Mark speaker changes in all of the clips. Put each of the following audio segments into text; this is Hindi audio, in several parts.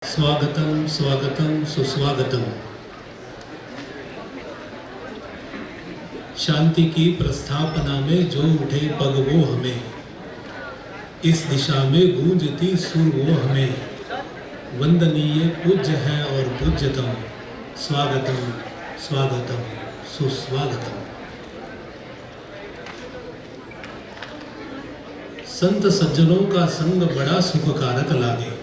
Speaker 1: स्वागतम स्वागतम सुस्वागतम। शांति की प्रस्थापना में जो उठे पग वो हमें, इस दिशा में गूंजती सुर वो हमें, वंदनीय पूज्य है और पूज्यतम। स्वागतम स्वागतम सुस्वागतम। संत सज्जनों का संग बड़ा सुखकारक लागे,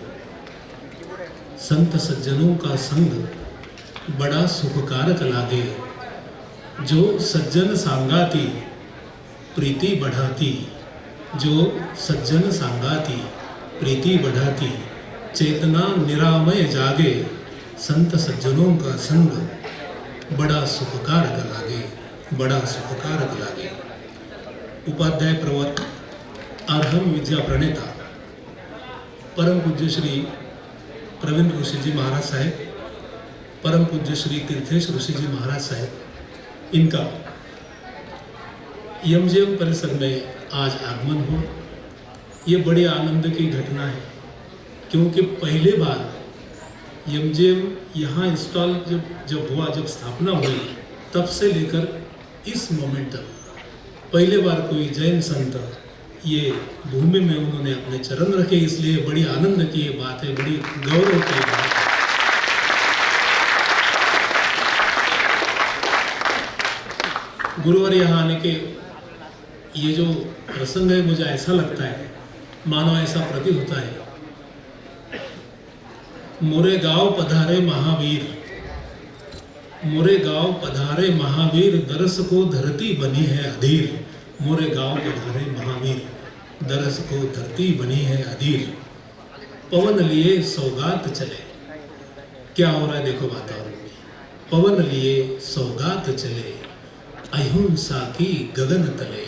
Speaker 1: संत सज्जनों का संग बड़ा सुखकारक लागे। जो सज्जन सांगाती प्रीति बढ़ाती, जो सज्जन सांगाती प्रीति बढ़ाती, चेतना निरामय जागे। संत सज्जनों का संग बड़ा सुखकारक लागे, बड़ा सुखकारक लागे। उपाध्याय प्रवर्तक अर्हम विद्या प्रणेता परम पूज्य श्री प्रवीण ऋषि जी महाराज साहेब, परम पूज्य श्री तीर्थेश ऋषि जी महाराज साहेब, इनका एमजीएम परिसर में आज आगमन हुआ। ये बड़ी आनंद की घटना है, क्योंकि पहली बार एमजीएम यहाँ इंस्टॉल जब हुआ, जब स्थापना हुई, तब से लेकर इस मोमेंट तक पहली बार कोई जैन संत ये भूमि में उन्होंने अपने चरण रखे। इसलिए बड़ी आनंद की ये बात है, बड़ी गौरव की बात है। गुरुवार यहाँ आने के ये जो प्रसंग है, मुझे ऐसा लगता है मानो ऐसा प्रतीत होता है, मोरे गांव पधारे महावीर, मोरे गांव पधारे महावीर, दरस को धरती बनी है अधीर। मोरे गांव पधारे महावीर, दरस को धरती बनी है अधीर। पवन लिए सौगात चले, क्या हो रहा है देखो वातावरण में। पवन लिए सौगात चले, अहिंसा की गगन तले।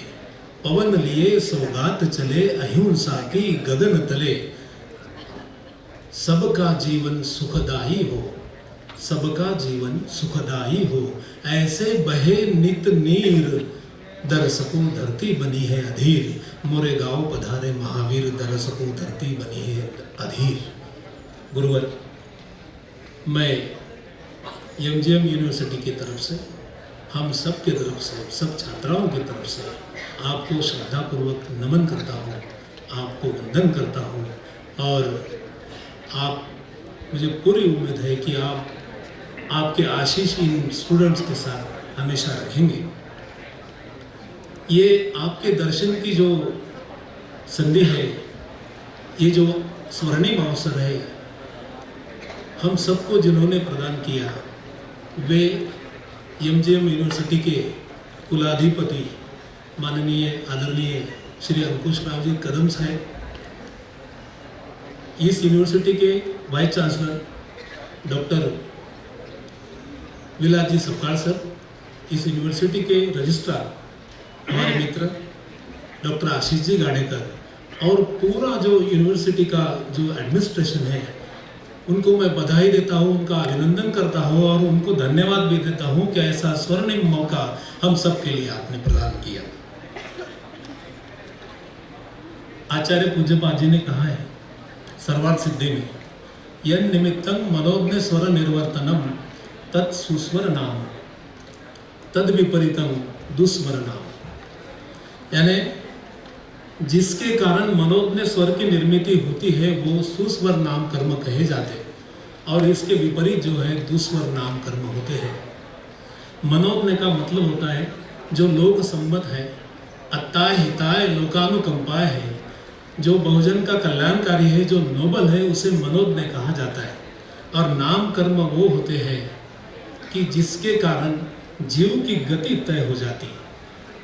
Speaker 1: पवन लिए सौगात चले, अहिंसा की गगन तले। सबका जीवन सुखदायी हो, सबका जीवन सुखदायी हो, ऐसे बहे नित नीर, दरस को धरती बनी है अधीर। मोरे गांव पधारे महावीर, दरस को धरती बनी है अधीर। गुरुवर, मैं एमजीएम यूनिवर्सिटी की तरफ से, हम सब की तरफ से, सब छात्राओं की तरफ से आपको श्रद्धापूर्वक नमन करता हूँ, आपको वंदन करता हूँ। और आप, मुझे पूरी उम्मीद है कि आपके आशीष इन स्टूडेंट्स के साथ हमेशा रखेंगे। ये आपके दर्शन की जो संधि है, ये जो स्वर्णिम अवसर है, हम सबको जिन्होंने प्रदान किया, वे एमजीएम यूनिवर्सिटी के कुलाधिपति माननीय आदरणीय श्री अंकुश राव जी कदम साहब, इस यूनिवर्सिटी के वाइस चांसलर डॉक्टर विलास जी सपकाळ सर, इस यूनिवर्सिटी के रजिस्ट्रार हमारे मित्र डॉक्टर आशीष जी गाडेकर, और पूरा जो यूनिवर्सिटी का जो एडमिनिस्ट्रेशन है, उनको मैं बधाई देता हूँ, उनका अभिनंदन करता हूँ और उनको धन्यवाद भी देता हूँ कि ऐसा स्वर्णिम मौका हम सब के लिए आपने प्रदान किया। आचार्य पूज्य पाद जी ने कहा है सर्वार्थ सिद्धि में, यन निमित्तं मनोज्ञ स्वर निर्वर्तनम तत् सुस्वर नाम, तद विपरीतम दुस्वर नाम। यानी जिसके कारण मनोज्ञ स्वर की निर्मिति होती है, वो सुस्वर नाम कर्म कहे जाते, और इसके विपरीत जो है दुस्वर नाम कर्म होते हैं। मनोज्ञ का मतलब होता है जो लोक सम्मत है, अत्ताय हिताय लोकानुकंपाय है, जो बहुजन का कल्याणकारी है, जो नोबल है, उसे मनोज्ञ कहा जाता है। और नाम कर्म वो होते हैं कि जिसके कारण जीव की गति तय हो जाती है।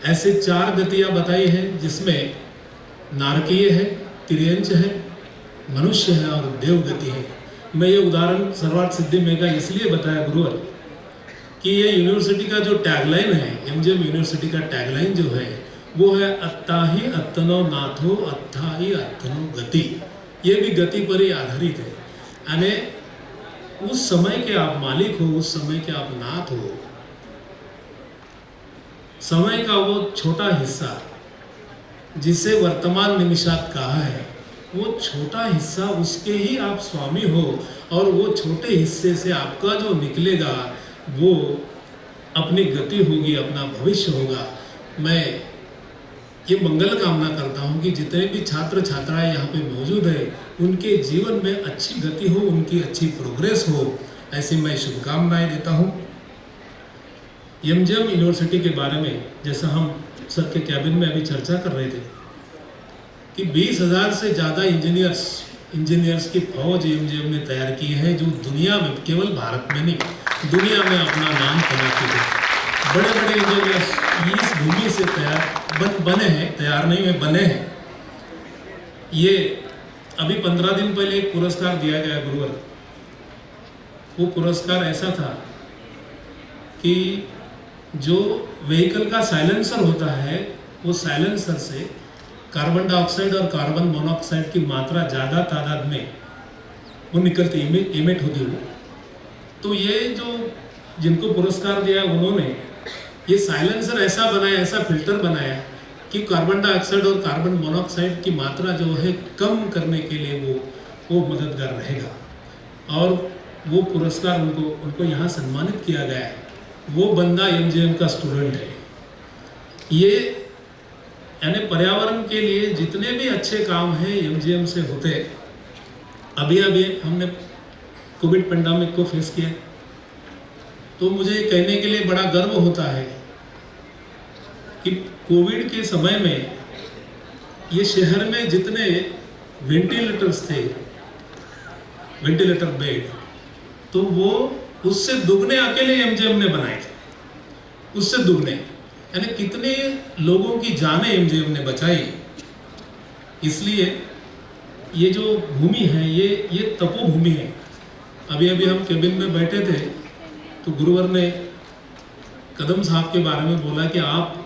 Speaker 1: ऐसे 4 गतियाँ बताई हैं, जिसमें नारकीय है, तिर्यंच है, मनुष्य है और देव गति है। मैं ये उदाहरण सर्वार्थ सिद्धि में का इसलिए बताया गुरुवर कि ये यूनिवर्सिटी का जो टैगलाइन है, एमजीएम यूनिवर्सिटी का टैगलाइन जो है, वो है अत्ताहि अत्तनो नाथो अत्थाहि अत्तनो गति। ये भी गति पर ही आधारित है। यानी उस समय के आप मालिक हो, उस समय के आप नाथ हो। समय का वो छोटा हिस्सा जिसे वर्तमान निमिषात कहा है, वो छोटा हिस्सा उसके ही आप स्वामी हो, और वो छोटे हिस्से से आपका जो निकलेगा वो अपनी गति होगी, अपना भविष्य होगा। मैं ये मंगल कामना करता हूँ कि जितने भी छात्र छात्राएं यहाँ पे मौजूद है उनके जीवन में अच्छी गति हो, उनकी अच्छी प्रोग्रेस हो, ऐसी मैं शुभकामनाएं देता हूँ। एमजीएम यूनिवर्सिटी के बारे में जैसा हम सर के कैबिन में अभी चर्चा कर रहे थे कि 20,000 से ज़्यादा इंजीनियर्स की फौज एमजीएम ने तैयार की है, जो दुनिया में, केवल भारत में नहीं, दुनिया में अपना नाम कमा चुके हैं। बड़े बड़े इंजीनियर्स इस भूमि से बने हैं, तैयार नहीं हुए, बने हैं। ये अभी 15 दिन पहले एक पुरस्कार दिया गया गुरुवर। वो पुरस्कार ऐसा था कि जो व्हीकल का साइलेंसर होता है, वो साइलेंसर से कार्बन डाइऑक्साइड और कार्बन मोनोऑक्साइड की मात्रा ज़्यादा तादाद में वो निकलती, इमिट होती है। तो ये जो जिनको पुरस्कार दिया उन्होंने ये साइलेंसर ऐसा बनाया, ऐसा फिल्टर बनाया कि कार्बन डाइऑक्साइड और कार्बन मोनोऑक्साइड की मात्रा जो है कम करने के लिए वो मददगार रहेगा। और वो पुरस्कार उनको यहाँ सम्मानित किया गया है। वो बंदा एमजीएम का स्टूडेंट है। ये यानी पर्यावरण के लिए जितने भी अच्छे काम हैं एमजीएम से होते। अभी हमने कोविड पेंडेमिक को फेस किया, तो मुझे कहने के लिए बड़ा गर्व होता है कि कोविड के समय में ये शहर में जितने वेंटिलेटर्स थे, वेंटिलेटर बेड, तो वो उससे दुगने अकेले एमजीएम ने बनाए थे, उससे दुगने। यानी कितने लोगों की जानें एमजीएम ने बचाई। इसलिए ये जो भूमि है ये तपोभूमि है। अभी हम केबिन में बैठे थे तो गुरुवर ने कदम साहब के बारे में बोला कि आप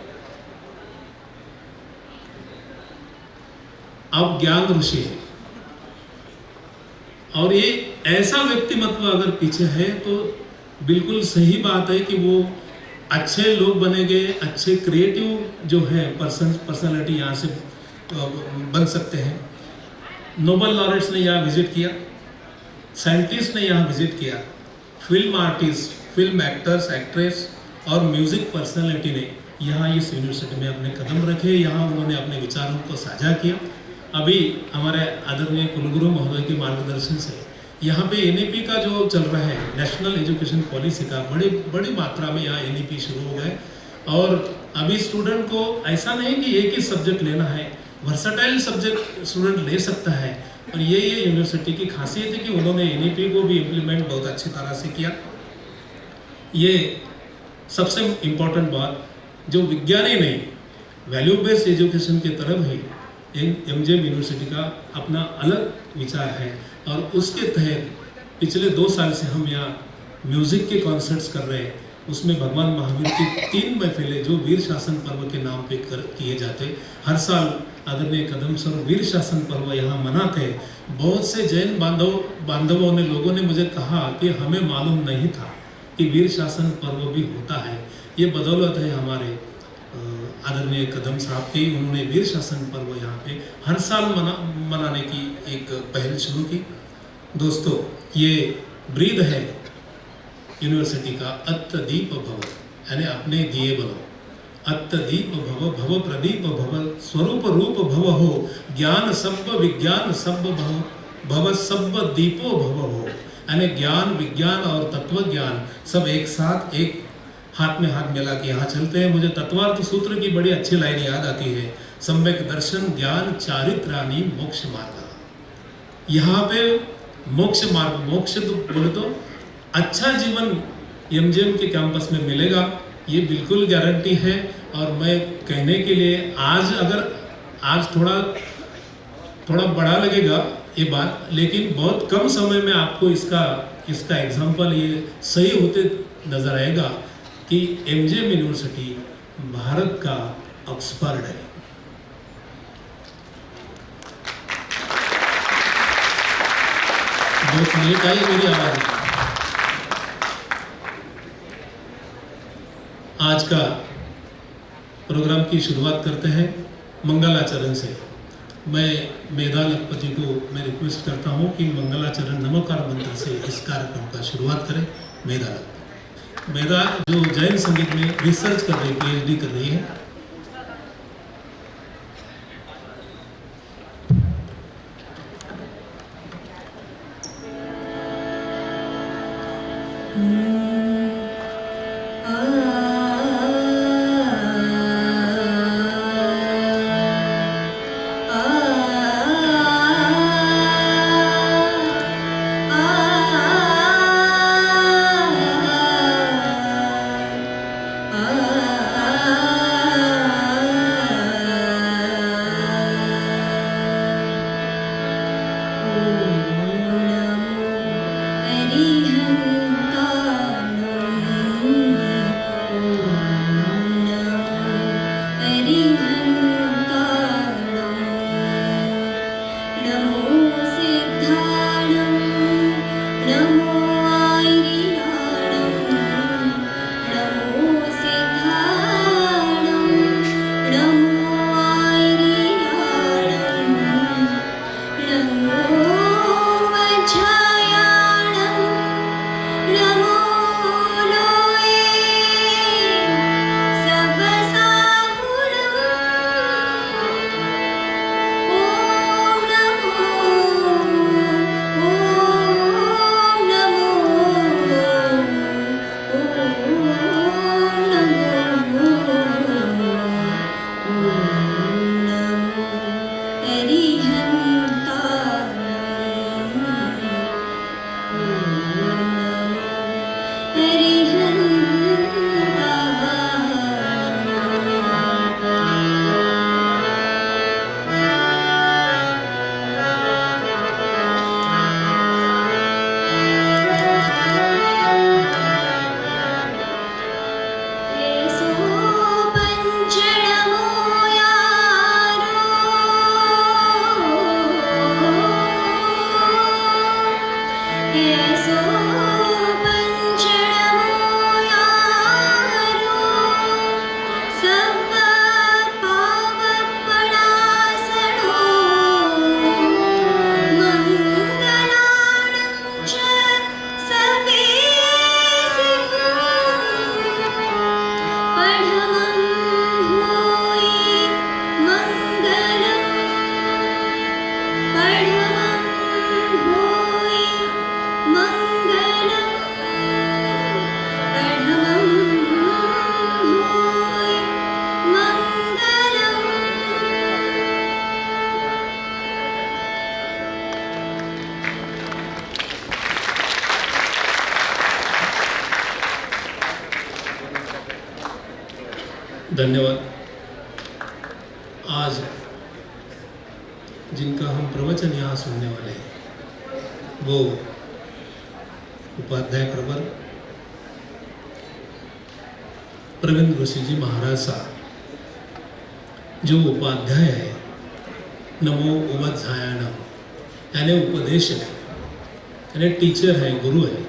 Speaker 1: ज्ञान ऋषि हैं, और ये ऐसा व्यक्तिमत्व अगर पीछे है तो बिल्कुल सही बात है कि वो अच्छे लोग बनेंगे, अच्छे क्रिएटिव जो है पर्सनालिटी यहाँ से बन सकते हैं। नोबेल लॉरेट्स ने यहाँ विजिट किया, साइंटिस्ट ने यहाँ विजिट किया, film artist, film actors, actress और म्यूजिक पर्सनालिटी ने यहाँ इस यूनिवर्सिटी में अपने कदम रखे, यहाँ उन्होंने अपने विचारों को साझा किया। अभी हमारे आदरणीय कुलगुरु महोदय के मार्गदर्शन से यहाँ पे एनईपी का जो चल रहा है, नेशनल एजुकेशन पॉलिसी का, बड़ी मात्रा में यहाँ एनईपी शुरू हो गए। और अभी स्टूडेंट को ऐसा नहीं कि एक ही सब्जेक्ट लेना है, वर्सटाइल सब्जेक्ट स्टूडेंट ले सकता है। और ये यूनिवर्सिटी की खासियत है कि उन्होंने एनईपी को भी इम्प्लीमेंट बहुत अच्छी तरह से किया। ये सबसे इम्पोर्टेंट बात, जो विज्ञान ही नहीं, वैल्यू बेस्ड एजुकेशन की तरफ ही एमजीएम यूनिवर्सिटी का अपना अलग विचार है। और उसके तहत पिछले 2 साल से हम यहाँ म्यूज़िक के कॉन्सर्ट्स कर रहे हैं। उसमें भगवान महावीर की 3 महफिलें जो वीर शासन पर्व के नाम पे किए जाते, हर साल आदरणीय कदम सर वीर शासन पर्व यहाँ मनाते। बहुत से जैन बांधवों ने, लोगों ने मुझे कहा कि हमें मालूम नहीं था कि वीर शासन पर्व भी होता है। ये बदौलत है हमारे आदरणीय कदम साहब की। उन्होंने वीर शासन पर्व यहाँ पे हर साल मनाने की एक पहल शुरू की। दोस्तों, ये ब्रीद है यूनिवर्सिटी का, अत्तदीप भव, यानी अपने दिए बनो। अत्तदीप भव, भव प्रदीप भव, स्वरूप रूप भव हो, ज्ञान सब्ब विज्ञान सब्ब भव, भव सब्ब दीपो भव हो। यानी ज्ञान, विज्ञान और तत्व ज्ञान सब एक साथ, एक हाथ में हाथ मिला के यहाँ चलते हैं। मुझे तत्वार्थ सूत्र की बड़ी अच्छी लाइन याद आती है, सम्यक दर्शन ज्ञान चारित्राणी मोक्ष मार्ग। यहाँ पे मोक्ष मार्ग, मोक्ष तो बोले तो अच्छा जीवन एमजीएम के कैंपस में मिलेगा, ये बिल्कुल गारंटी है। और मैं कहने के लिए आज थोड़ा बड़ा लगेगा ये बात, लेकिन बहुत कम समय में आपको इसका एग्जाम्पल ये सही होते नजर आएगा कि एमजीएम यूनिवर्सिटी भारत का ऑक्सफोर्ड है। बहुत लेट आई मेरी आवाज। आज का प्रोग्राम की शुरुआत करते हैं मंगलाचरण से। मैं मेधा लखपति को मैं रिक्वेस्ट करता हूँ कि मंगलाचरण नमोकार मंत्र से इस कार्यक्रम का शुरुआत करें। मेधा जो जैन संगीत में रिसर्च कर रही, PhD कर रही है। धन्यवाद। आज जिनका हम प्रवचन यहाँ सुनने वाले हैं वो उपाध्याय प्रवर प्रवीण ऋषि जी महाराज साहब, जो उपाध्याय है नमो उपाध्यायनम, यानी उपदेशक है, यानी टीचर है, गुरु है।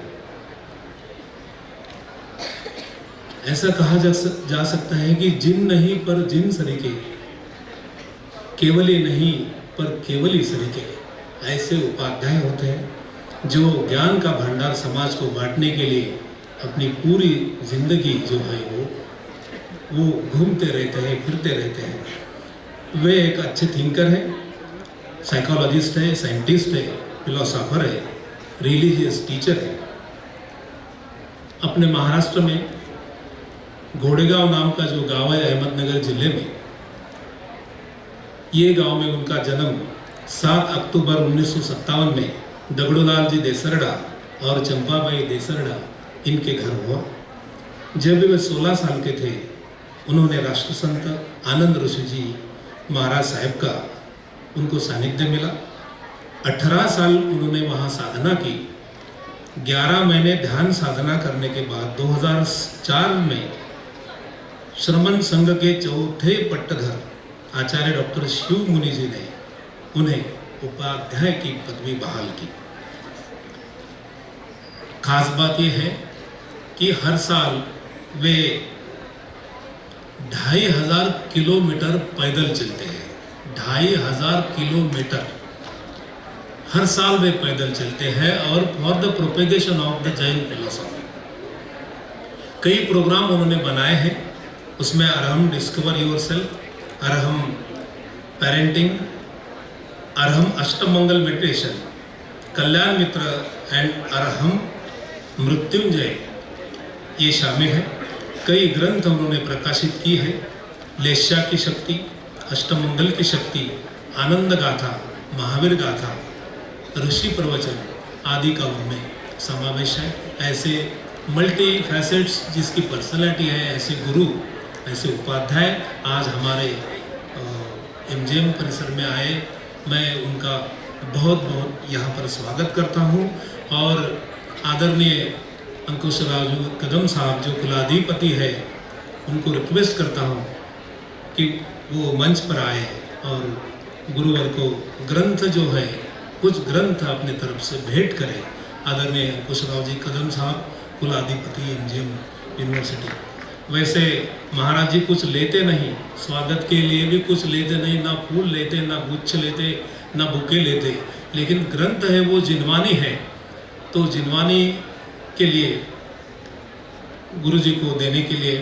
Speaker 1: ऐसा कहा जा सकता है कि जिन नहीं पर जिन सरीके, केवली नहीं पर केवली सरीके, ऐसे उपाध्याय होते हैं जो ज्ञान का भंडार समाज को बांटने के लिए अपनी पूरी जिंदगी जो है वो घूमते रहते हैं, फिरते रहते हैं। वे एक अच्छे थिंकर हैं, साइकोलॉजिस्ट है, साइंटिस्ट है, फिलोसोफर है, रिलीजियस टीचर है। अपने महाराष्ट्र में घोड़ेगांव नाम का जो गांव है अहमदनगर जिले में, ये गांव में उनका जन्म 7 अक्टूबर 1957 में दगड़ूलाल जी देसरड़ा और चंपाबाई देसरड़ा इनके घर हुआ। जब वे 16 साल के थे, उन्होंने राष्ट्र संत आनंद ऋषि जी महाराज साहब का उनको सानिध्य मिला। 18 साल उन्होंने वहाँ साधना की। 11 महीने ध्यान साधना करने के बाद 2004 में श्रमण संघ के चौथे पट्टधर आचार्य डॉक्टर शिव मुनि जी ने उन्हें उपाध्याय की पदवी बहाल की। खास बात यह है कि हर साल वे 2500 किलोमीटर पैदल चलते हैं। 2500 किलोमीटर हर साल वे पैदल चलते हैं और for the propagation of the Jain philosophy कई प्रोग्राम उन्होंने बनाए हैं। उसमें Arham discover yourself, Arham parenting, Arham Ashtamangal meditation, Kalyan Mitra and Arham Mrityunjay ये शामिल है। कई ग्रंथ उन्होंने प्रकाशित की है। लेस्या की शक्ति, अष्टमंगल की शक्ति, आनंद गाथा, महावीर गाथा, ऋषि प्रवचन आदि का उनमें समावेश है। ऐसे मल्टी फैसेट्स जिसकी पर्सनैलिटी है, ऐसे गुरु, ऐसे उपाध्याय आज हमारे एमजीएम परिसर में आए। मैं उनका बहुत बहुत यहाँ पर स्वागत करता हूँ और आदरणीय अंकुश राजू कदम साहब जो कुलाधिपति है उनको रिक्वेस्ट करता हूँ कि वो मंच पर आए और गुरुवर को ग्रंथ जो है कुछ ग्रंथ अपने तरफ से भेंट करें। आदरणीय अंकुश राव जी कदम साहब कुलाधिपति एमजीएम यूनिवर्सिटी। वैसे महाराज जी कुछ लेते नहीं, स्वागत के लिए भी कुछ लेते नहीं, ना फूल लेते, ना गुच्छ लेते, ना बुके लेते, लेकिन ग्रंथ है वो जिनवानी है, तो जिनवानी के लिए गुरु जी को देने के लिए,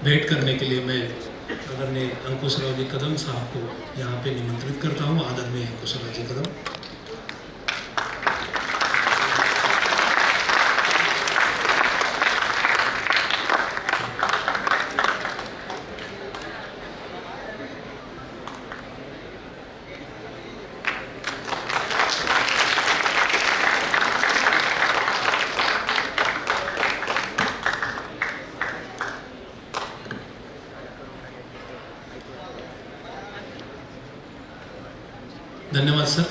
Speaker 1: भेंट करने के लिए मैं आदरणीय अंकुश राव जी कदम साहब को यहाँ पे निमंत्रित करता हूँ। आदरणीय अंकुश राव जी कदम। धन्यवाद सर।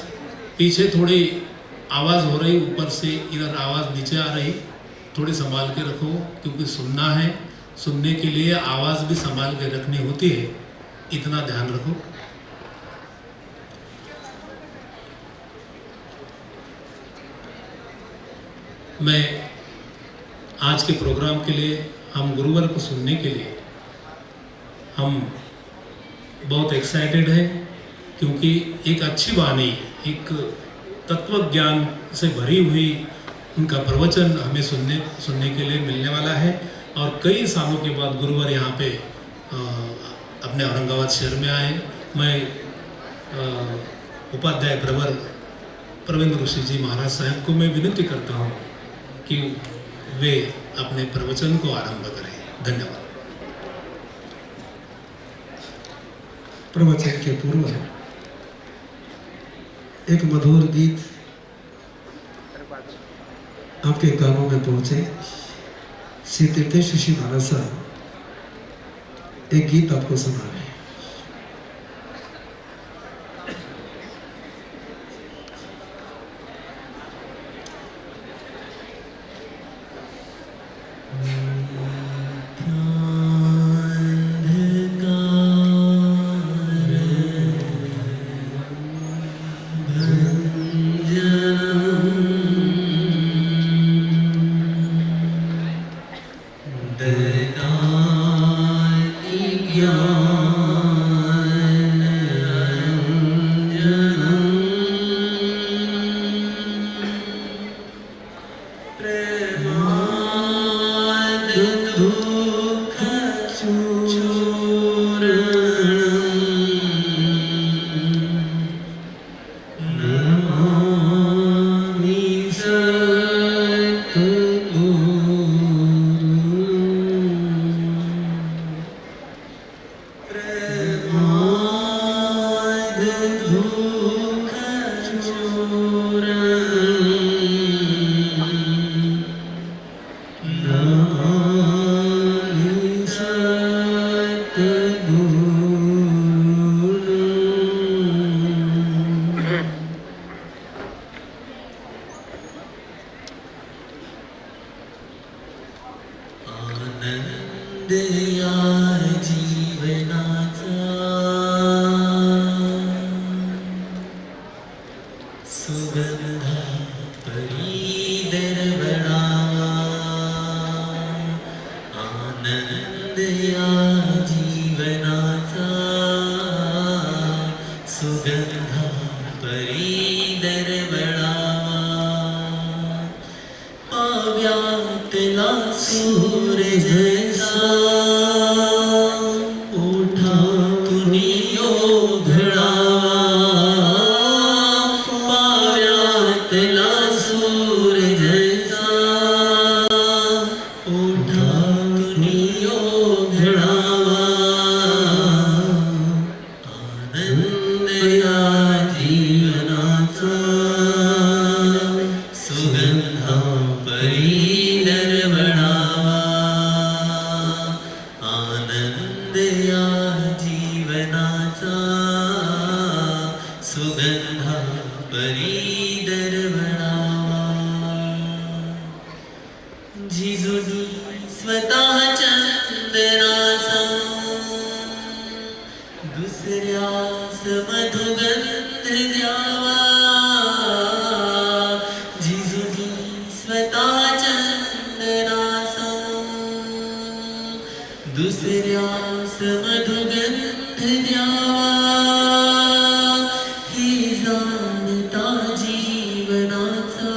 Speaker 1: पीछे थोड़ी आवाज़ हो रही, ऊपर से इधर आवाज़ नीचे आ रही, थोड़ी संभाल के रखो क्योंकि सुनना है, सुनने के लिए आवाज़ भी संभाल के रखनी होती है, इतना ध्यान रखो। मैं आज के प्रोग्राम के लिए, हम गुरुवर को सुनने के लिए हम बहुत एक्साइटेड हैं क्योंकि एक अच्छी वाणी, एक तत्व ज्ञान से भरी हुई उनका प्रवचन हमें सुनने के लिए मिलने वाला है। और कई सालों के बाद गुरुवर यहाँ पे अपने औरंगाबाद शहर में आए। मैं उपाध्याय प्रवर प्रवीण ऋषि जी महाराज साहब को मैं विनती करता हूँ कि वे अपने प्रवचन को आरंभ करें। धन्यवाद।
Speaker 2: प्रवचन के पूर्व एक मधुर गीत आपके कानों में पहुंचे। श्री तीर्थेश ऋषि महाराज साहब एक गीत आपको सुना रहे हैं।
Speaker 3: पाव्यातला सूरज जैसा ओठातून ओघळावा पाव्यातला सूरज जैसा ओठातून ओघळावा आनंद या जीवनाचा सुगंधा परी दरवळावा आनंद या जीवनाचा सुगंधा परी दरवळावा जिजुनी स्वतः चंदनाचा दुसऱ्यास मधुगंध द्यावा जिजुनी स्वतः चंदनाचा दुसऱ्यास मधुगंध द्यावा हे जाणता जीवनाचा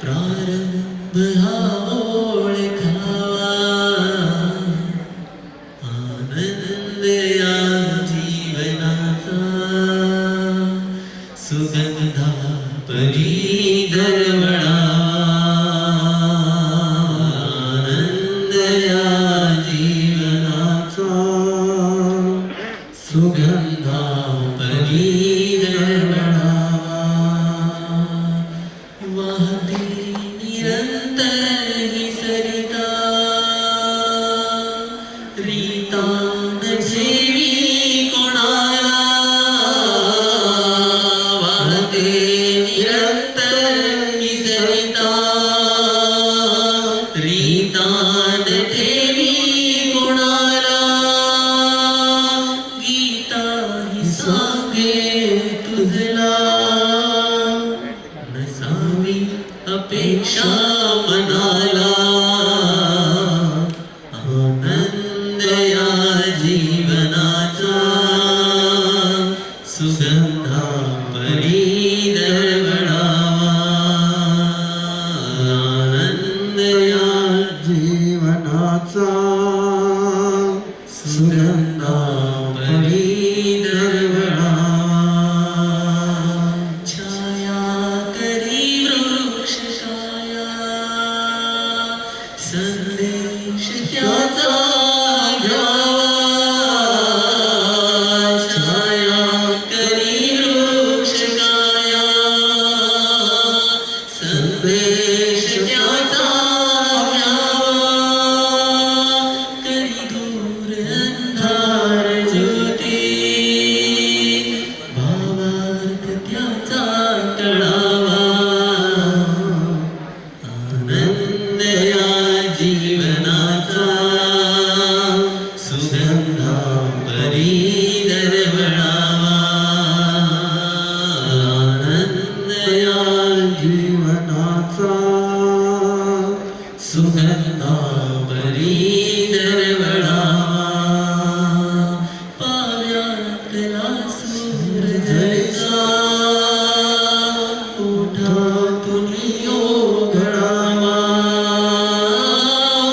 Speaker 3: प्रारंभ हा ओळखावा आनंद या जीवनाचा सुगंधा परी दरवळावा आनंद या जीवनाचा सुगंधा परी दरवळावा वाहते निरंतर ही सरिता रीता न ठेवी कोणाला वाहते निरंतर ही सरिता रीता न ठेवी कोणाला गीता ही सांगे तुझला नसावी अपेक्षा मनाला आनंद या जीवनाचा सुगंधा परी दरवळावा आनंद या
Speaker 2: जीवनाचा
Speaker 3: सुगंधा परी दरवळावा छाया करी वृक्ष छाया संदेश त्याचा घ्यावा छाया करी वृक्ष छाया संदेश त्याचा घ्यावा करी दूर अंधार ज्योती भावार्थ त्याचा कळावा आनंद या जीवनाचा सुगंधा परी दरवळावा आनंद या
Speaker 2: जीवनाचा
Speaker 3: सुगंधा परी दरवळावा पाव्यातला सूरज जैसा ओठातून ओघळावा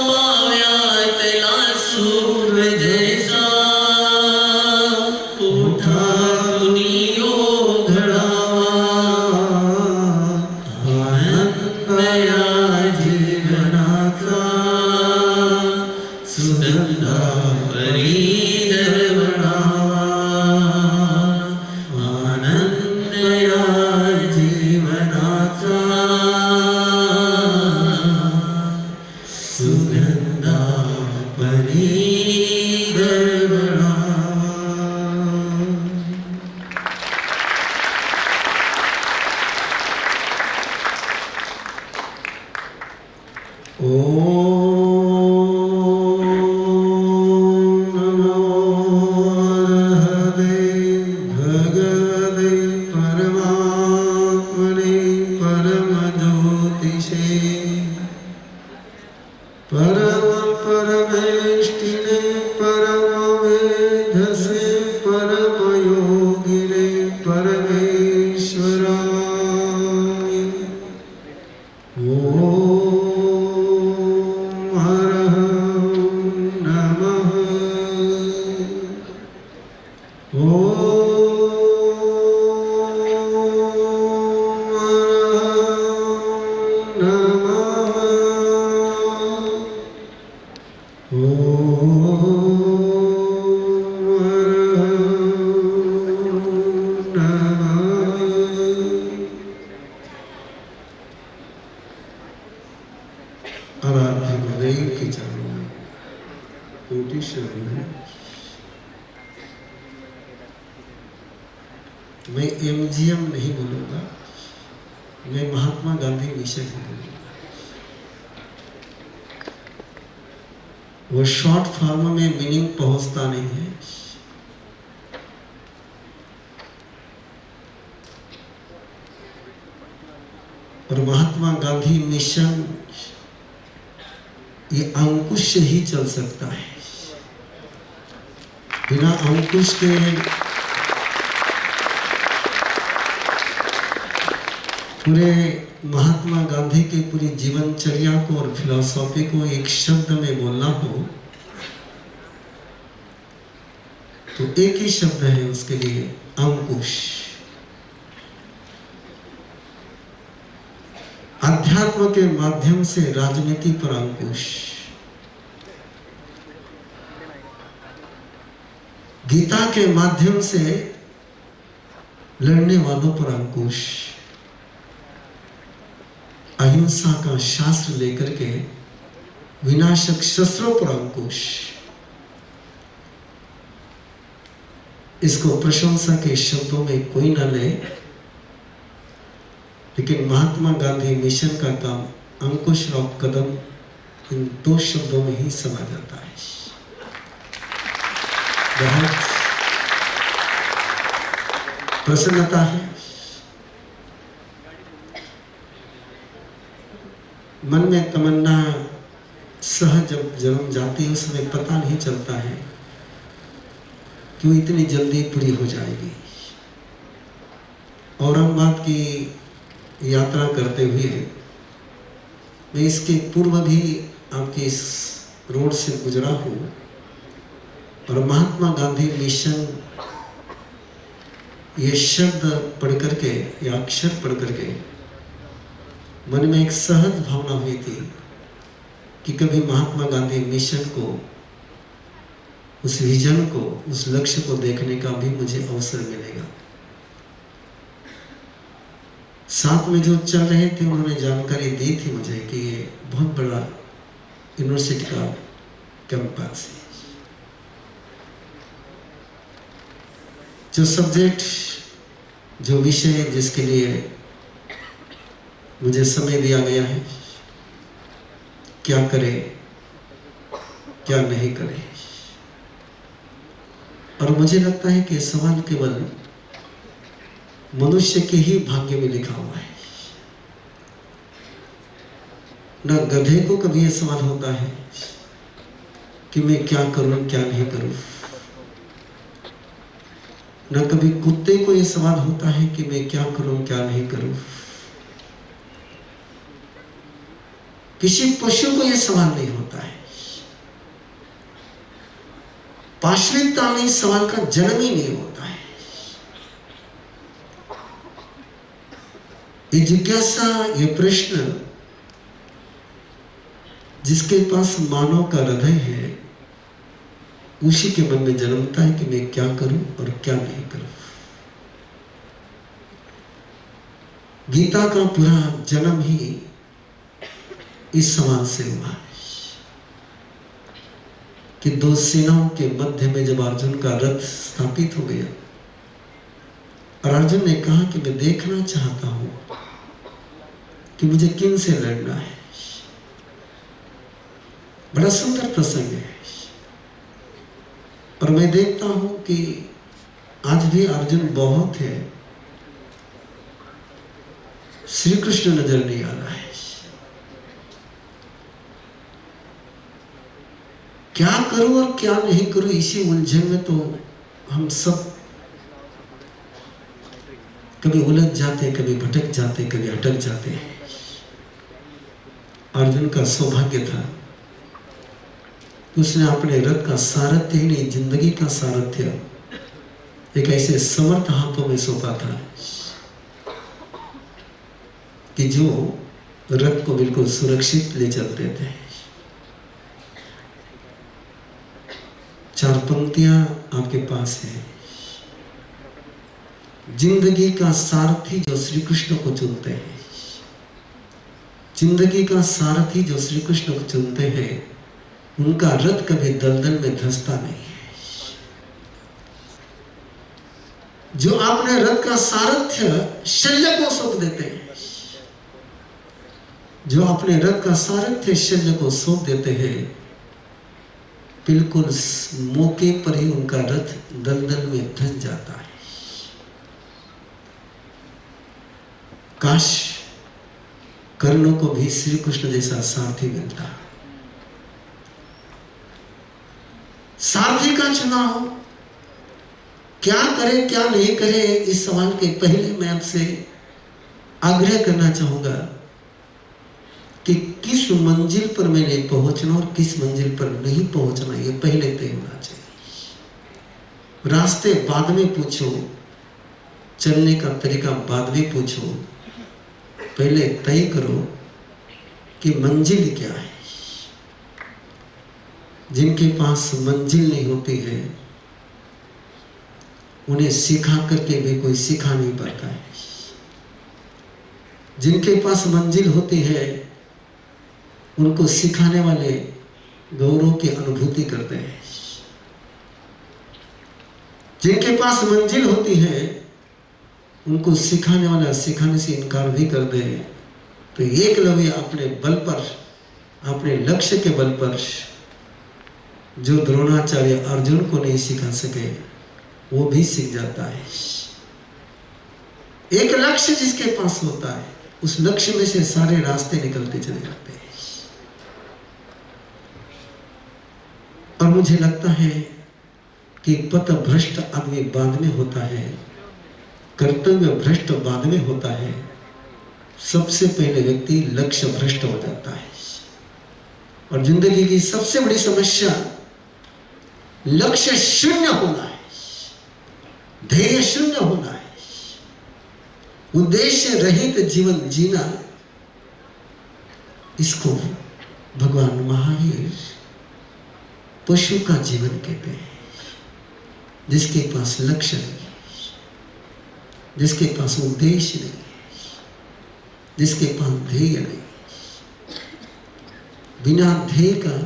Speaker 3: पाव्यातला सूरज जैसा ओठातून ओघळावा आनंद या जीवनाचा सुगंधा परी दरवळावा आनंद या जीवनाचा सुगंधा परी दरवळावा
Speaker 2: ओम अरहं नमः। ओम अरहं नमः। ओम अरहं नमः। आराध्य गुरुदेव के चरणों में कोटि शरण है। मैं एमजीएम नहीं बोलूंगा, मैं महात्मा गांधी मिशन ही बोलूंगा। वो शॉर्ट फॉर्म में मीनिंग पहुंचता नहीं है। और महात्मा गांधी मिशन ये अंकुश से ही चल सकता है। बिना अंकुश के पूरे महात्मा गांधी के पूरी जीवनचर्या को और फिलॉसफी को एक शब्द में बोलना हो तो एक ही शब्द है उसके लिए, अंकुश। अध्यात्म के माध्यम से राजनीति पर अंकुश, गीता के माध्यम से लड़ने वालों पर अंकुश, अहिंसा का शास्त्र लेकर के विनाशक शस्त्रों पर अंकुश। इसको प्रशंसा के शब्दों में कोई न ले, लेकिन महात्मा गांधी मिशन का काम अंकुश और कदम इन दो शब्दों में ही समा जाता है। बहुत प्रसन्नता है। मन में तमन्ना सहज जब जन्म जाती है, उसमें पता नहीं चलता है क्यों इतनी जल्दी पूरी हो जाएगी। औरंगाबाद की यात्रा करते हुए मैं इसके पूर्व भी आपके इस रोड से गुजरा हूँ और महात्मा गांधी मिशन ये शब्द पढ़ करके या अक्षर पढ़ करके मन में एक सहज भावना हुई थी कि कभी महात्मा गांधी मिशन को, उस विजन को, उस लक्ष्य को देखने का भी मुझे अवसर मिलेगा। साथ में जो चल रहे थे उन्होंने जानकारी दी थी मुझे कि ये बहुत बड़ा यूनिवर्सिटी का कैंपस है। जो सब्जेक्ट, जो विषय जिसके लिए मुझे समय दिया गया है, क्या करे क्या नहीं करे, और मुझे लगता है कि सवाल केवल मनुष्य के ही भाग्य में लिखा हुआ है। ना गधे को कभी यह सवाल होता है कि मैं क्या करूं क्या नहीं करूं, ना कभी कुत्ते को यह सवाल होता है कि मैं क्या करूं क्या नहीं करूं। किसी पशु को यह सवाल नहीं होता है। पाश्विकता में इस सवाल का जन्म ही नहीं होता है। ये जिज्ञासा, ये प्रश्न जिसके पास मानव का हृदय है, उसी के मन में जन्मता है कि मैं क्या करूं और क्या नहीं करूं। गीता का पूरा जन्म ही इस सवाल से हुआ है कि दो सेनाओं के मध्य में जब अर्जुन का रथ स्थापित हो गया और अर्जुन ने कहा कि मैं देखना चाहता हूं कि मुझे किन से लड़ना है। बड़ा सुंदर प्रसंग है और मैं देखता हूं कि आज भी अर्जुन बहुत है, श्री कृष्ण नजर नहीं आ रहा है। क्या करूं और क्या नहीं करूं, इसी उलझन में तो हम सब कभी उलझ जाते, कभी भटक जाते, कभी अटक जाते हैं। अर्जुन का सौभाग्य था, उसने अपने रथ का सारथ्य ही नहीं, जिंदगी का सारथ्य एक ऐसे समर्थ हाथों में सौंपा था कि जो रथ को बिल्कुल सुरक्षित ले चलते थे। 4 पंक्तियां आपके पास है। जिंदगी का सारथी जो श्री कृष्ण को चुनते हैं, जिंदगी का सारथी जो श्री कृष्ण को चुनते हैं, उनका रथ कभी दलदल में धंसता नहीं है। जो आपने रथ का सारथ्य शल्य को सौंप देते हैं, जो अपने रथ का सारथ्य शल्य को सौंप देते हैं, बिल्कुल मौके पर ही उनका रथ दलदल में धंस जाता है। काश कर्णों को भी श्री कृष्ण जैसा सारथी मिलता। सारथी का चुनाव क्या करे क्या नहीं करे, इस सवाल के पहले मैं आपसे आग्रह करना चाहूंगा कि किस मंजिल पर मैंने पहुंचना और किस मंजिल पर नहीं पहुंचना, ये पहले तय होना चाहिए। रास्ते बाद में पूछो, चलने का तरीका बाद में पूछो, पहले तय करो कि मंजिल क्या है। जिनके पास मंजिल नहीं होती है, उन्हें सिखा करके भी कोई सिखा नहीं पाता है। जिनके पास मंजिल होती है, उनको सिखाने वाले गौरव की अनुभूति करते हैं। जिनके पास मंजिल होती है, उनको सिखाने वाला सिखाने से इनकार भी कर दे, तो एकलव्य अपने बल पर, अपने लक्ष्य के बल पर, जो द्रोणाचार्य अर्जुन को नहीं सिखा सके, वो भी सीख जाता है। एक लक्ष्य जिसके पास होता है, उस लक्ष्य में से सारे रास्ते निकलते चले जाते हैं। और मुझे लगता है कि पथ भ्रष्ट आदमी बाद में होता है, कर्तव्य भ्रष्ट बाद में होता है। सबसे पहले व्यक्ति लक्ष्य भ्रष्ट हो जाता है। और जिंदगी की सबसे बड़ी समस्या लक्ष्य शून्य होना है, ध्येय शून्य होना है, उद्देश्य रहित जीवन जीना। इसको भगवान महावीर पशु का जीवन कहते हैं, जिसके पास लक्ष्य नहीं, जिसके पास उद्देश्य नहीं, जिसके पास ध्येय नहीं। बिना ध्येय का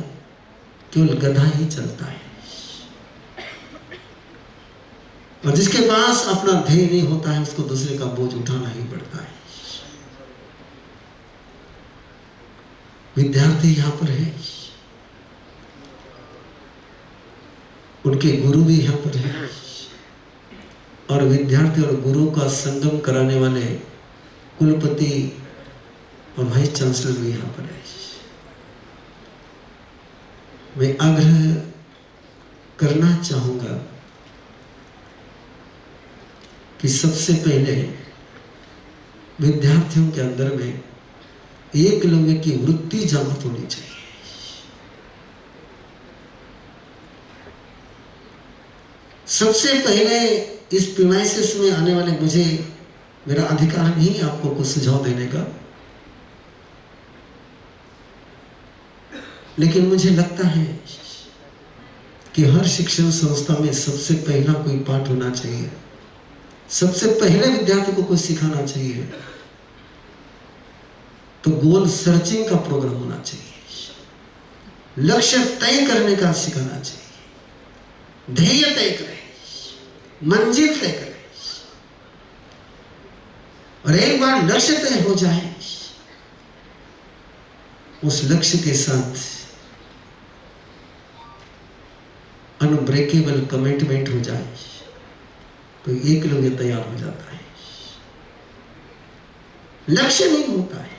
Speaker 2: केवल गधा ही चलता है। और जिसके पास अपना ध्येय नहीं होता है, उसको दूसरे का बोझ उठाना ही पड़ता है। विद्यार्थी यहां पर है, उनके गुरु भी यहां पर है, और विद्यार्थी और गुरु का संगम कराने वाले कुलपति और वाइस चांसलर भी यहां पर है। मैं आग्रह करना चाहूंगा कि सबसे पहले विद्यार्थियों के अंदर में एकलव्य की वृत्ति जागृत होनी चाहिए। सबसे पहले इस प्रीमाइसिस में आने वाले, मुझे मेरा अधिकार नहीं है आपको कुछ सुझाव देने का, लेकिन मुझे लगता है कि हर शिक्षण संस्था में सबसे पहला कोई पाठ होना चाहिए। सबसे पहले विद्यार्थी को कुछ सिखाना चाहिए तो गोल सर्चिंग का प्रोग्राम होना चाहिए। लक्ष्य तय करने का सिखाना चाहिए, ध्येय तय करें, मंजिल तय करें। और एक बार लक्ष्य तय हो जाए, उस लक्ष्य के साथ अनब्रेकेबल कमिटमेंट हो जाए, तो एकलव्य तैयार हो जाता है। लक्ष्य नहीं होता है,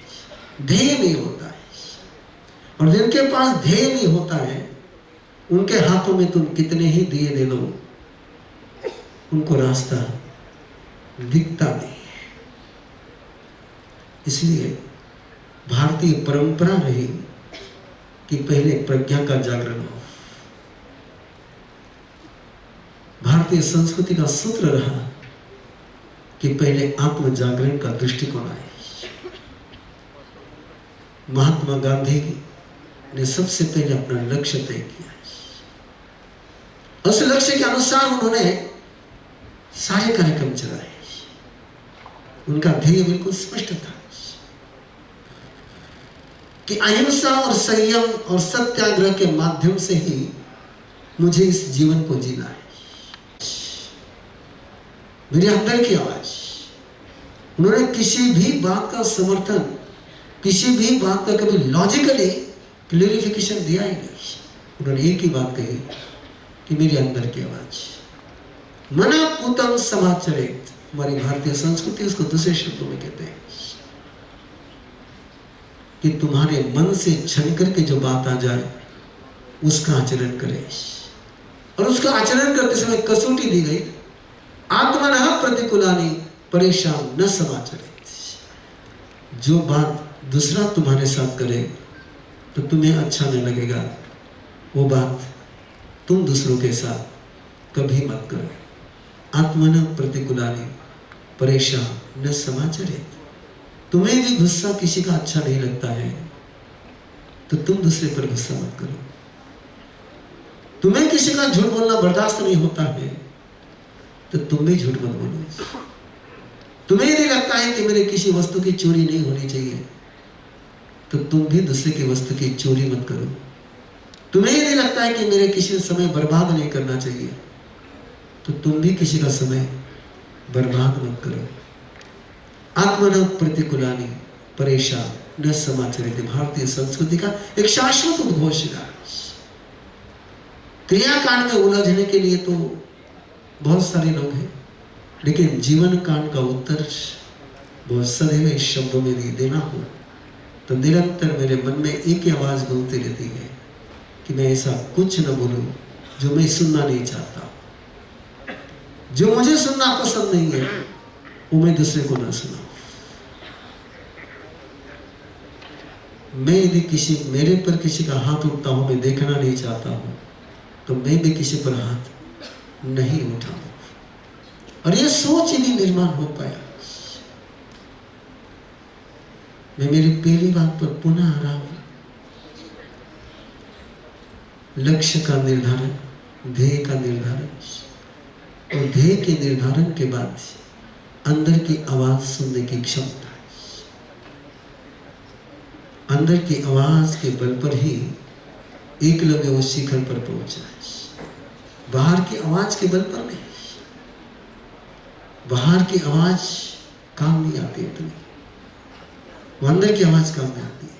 Speaker 2: ध्येय नहीं होता है, और जिनके पास ध्येय नहीं होता है, उनके हाथों में तुम कितने ही दिए दे दो, उनको रास्ता दिखता नहीं है। इसलिए भारतीय परंपरा रही कि पहले प्रज्ञा का जागरण हो। भारतीय संस्कृति का सूत्र रहा कि पहले आत्म जागरण का दृष्टिकोण आए। महात्मा गांधी ने सबसे पहले अपना लक्ष्य तय किया। उस लक्ष्य के अनुसार उन्होंने सारे कार्यक्रम चलाए। उनका ध्येय बिल्कुल स्पष्ट था कि अहिंसा और संयम और सत्याग्रह के माध्यम से ही मुझे इस जीवन को जीना है। मेरे अंदर की आवाज। उन्होंने किसी भी बात का समर्थन, किसी भी बात का कभी लॉजिकली क्लेरिफिकेशन दिया ही नहीं। उन्होंने एक ही बात कही कि मेरे अंदर की आवाज। मना पूतम समाचरित, हमारी भारतीय संस्कृति उसको दूसरे शब्दों में कहते हैं कि तुम्हारे मन से छन करके जो बात आ जाए उसका आचरण करे। और उसका आचरण करते समय कसौटी दी गई, आत्मनः प्रतिकूलानि परेशान न समाचरित। जो बात दूसरा तुम्हारे साथ करे तो तुम्हें अच्छा नहीं लगेगा, वो बात तुम दूसरों के साथ कभी मत करो। आत्मनः प्रतिकूलानि परेशान न समाचरित। तुम्हें भी गुस्सा किसी का अच्छा नहीं लगता है तो तुम दूसरे पर गुस्सा मत करो। तुम्हें किसी का झूठ बोलना बर्दाश्त नहीं होता है तो तुम भी झूठ मत बोलो। तुम्हें यदि लगता है कि मेरे किसी वस्तु की चोरी नहीं होनी चाहिए तो तुम भी दूसरे की वस्तु की चोरी मत करो। तुम्हें यदि लगता है कि मेरे किसी समय बर्बाद नहीं करना चाहिए तो तुम भी किसी का समय बर्बाद मत करो। आत्मनः प्रतिकूलानि परेशान न समाचरित भारतीय संस्कृति का एक शाश्वत उद्घोष है। क्रियाकांड में उलझने के लिए तो बहुत सारे लोग हैं, लेकिन जीवन कांड का उत्तर बहुत सदैव इस शब्दों में नहीं देना हो तो निरंतर मेरे मन में एक ही आवाज गूंजती रहती है कि मैं ऐसा कुछ न बोलूं जो मैं सुनना नहीं चाहता। जो मुझे सुनना पसंद नहीं है वो मैं दूसरे को ना सुनाऊं। मैं यदि मेरे पर किसी का हाथ उठता हो मैं देखना नहीं चाहता हूं तो मैं भी किसी पर हाथ नहीं उठाऊं। और ये सोच ही नहीं निर्माण हो पाया। मैं मेरी पहली बात पर पुनः आ रहा हूं। लक्ष्य का निर्धारण, ध्येय का निर्धारण और ध्येय के निर्धारण के बाद अंदर की आवाज सुनने की क्षमता। अंदर की आवाज के बल पर ही एकलव्य वो शिखर पर पहुंचा है। बाहर की आवाज के बल पर नहीं। बाहर की आवाज काम नहीं आती इतनी, वो अंदर की आवाज काम में आती है।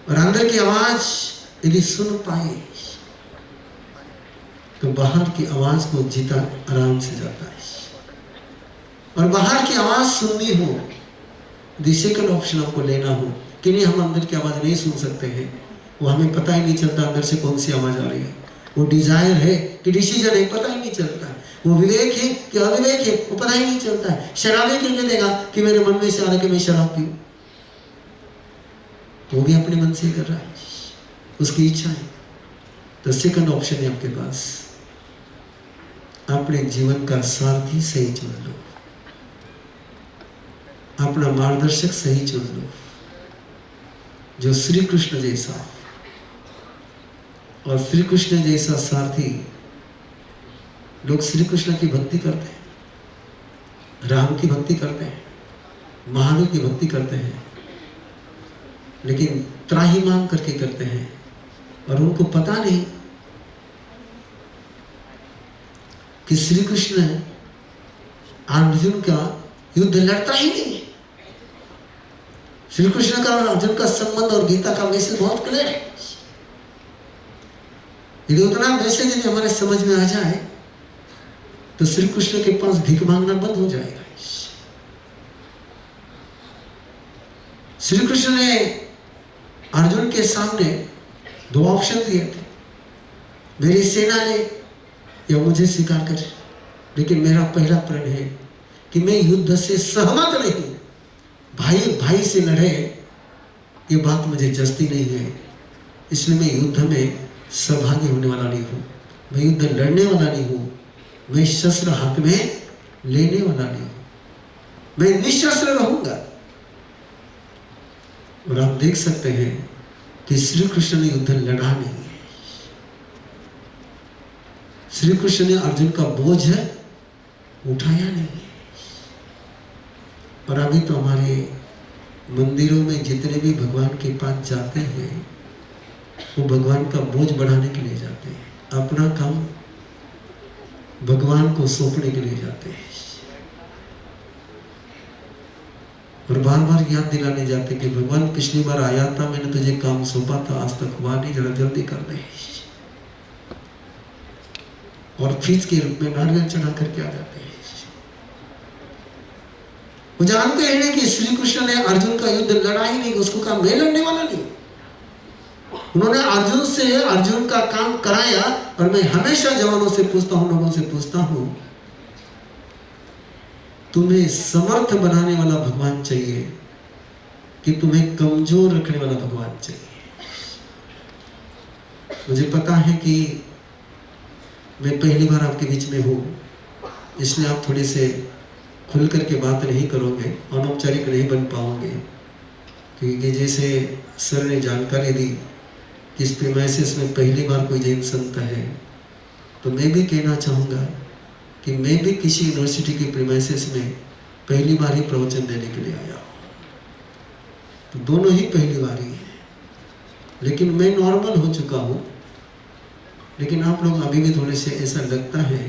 Speaker 2: और अंदर की आवाज यदि सुन पाए तो बाहर की आवाज को जीता आराम से जाता है। और बाहर की आवाज सुननी हो, द सेकंड ऑप्शन आपको लेना हो कि नहीं हम अंदर की आवाज नहीं सुन सकते हैं, वो हमें पता ही नहीं चलता अंदर से कौन सी आवाज आ रही है। वो डिजायर है कि डिसीजन है, पता ही नहीं चलता है। वो विवेक है कि अविवेक है, वो पता ही नहीं चलता है। शराबी क्यों नहीं देगा कि मेरे मन में से आ रहा है कि मैं शराब पीऊं, वो भी अपने मन से ही कर रहा है, उसकी इच्छा है। तो सेकंड ऑप्शन है आपके पास, अपने जीवन का सारथी सही चुन लो, अपना मार्गदर्शक सही चुन लो, जो श्री कृष्ण जैसा। और श्री कृष्ण जैसा सारथी, लोग श्री कृष्ण की भक्ति करते हैं, राम की भक्ति करते हैं, महादेव की भक्ति करते हैं, लेकिन त्राही मांग करके करते हैं और उनको पता नहीं कि श्री कृष्ण अर्जुन का युद्ध लड़ता ही नहीं है। श्री कृष्ण का और अर्जुन का संबंध और गीता का मैसेज बहुत क्लियर है। यदि उतना मैसेज यदि हमारे समझ में आ जाए तो श्री कृष्ण के पास भीख मांगना बंद हो जाएगा। श्री कृष्ण ने अर्जुन के सामने दो ऑप्शन दिए थे, मेरी सेना ले या मुझे स्वीकार कर। लेकिन मेरा पहला प्रण है कि मैं युद्ध से सहमत नहीं। भाई भाई से लड़े ये बात मुझे जचती नहीं है, इसलिए मैं युद्ध में सहभागी होने वाला नहीं हूँ, मैं युद्ध लड़ने वाला नहीं हूँ, मैं शस्त्र हाथ में लेने वाला नहीं हूँ, मैं निशस्त्र रहूंगा। और आप देख सकते हैं कि श्री कृष्ण ने युद्ध लड़ा नहीं है। श्री कृष्ण ने अर्जुन का बोझ उठाया नहीं है। और अभी तो हमारे मंदिरों में जितने भी भगवान के पास जाते हैं वो भगवान का बोझ बढ़ाने के लिए जाते हैं, अपना काम भगवान को सौंपने के लिए जाते हैं और बार बार याद दिलाने जाते कि भगवान पिछली बार आया था, मैंने तुझे काम सौंपा था, आज तक हुआ नहीं, जरा जल्दी कर दे। और फीस के रूप में नारियल चढ़ा करके आ जाते हैं। वो जानते हैं कि श्री कृष्ण ने अर्जुन का युद्ध लड़ा ही नहीं, उसको कहा मैं लड़ने वाला नहीं। उन्होंने अर्जुन से अर्जुन का काम कराया। और मैं हमेशा जवानों से पूछता हूं, लोगों से पूछता हूं, तुम्हें समर्थ बनाने वाला भगवान चाहिए कि तुम्हें कमजोर रखने वाला भगवान चाहिए? मुझे पता है कि मैं पहली बार आपके बीच में हूं, इसलिए आप थोड़े से खुल करके बात नहीं करोगे, अनौपचारिक नहीं बन पाओगे, क्योंकि जैसे सर ने जानकारी दी कि इस प्रीमाइसेस में पहली बार कोई जैन संत है, तो मैं भी कहना चाहूँगा कि मैं भी किसी यूनिवर्सिटी के प्रीमाइसेस में पहली बार ही प्रवचन देने के लिए आया हूँ। तो दोनों ही पहली बार ही है, लेकिन मैं नॉर्मल हो चुका हूँ। लेकिन आप लोग अभी भी थोड़े से ऐसा लगता है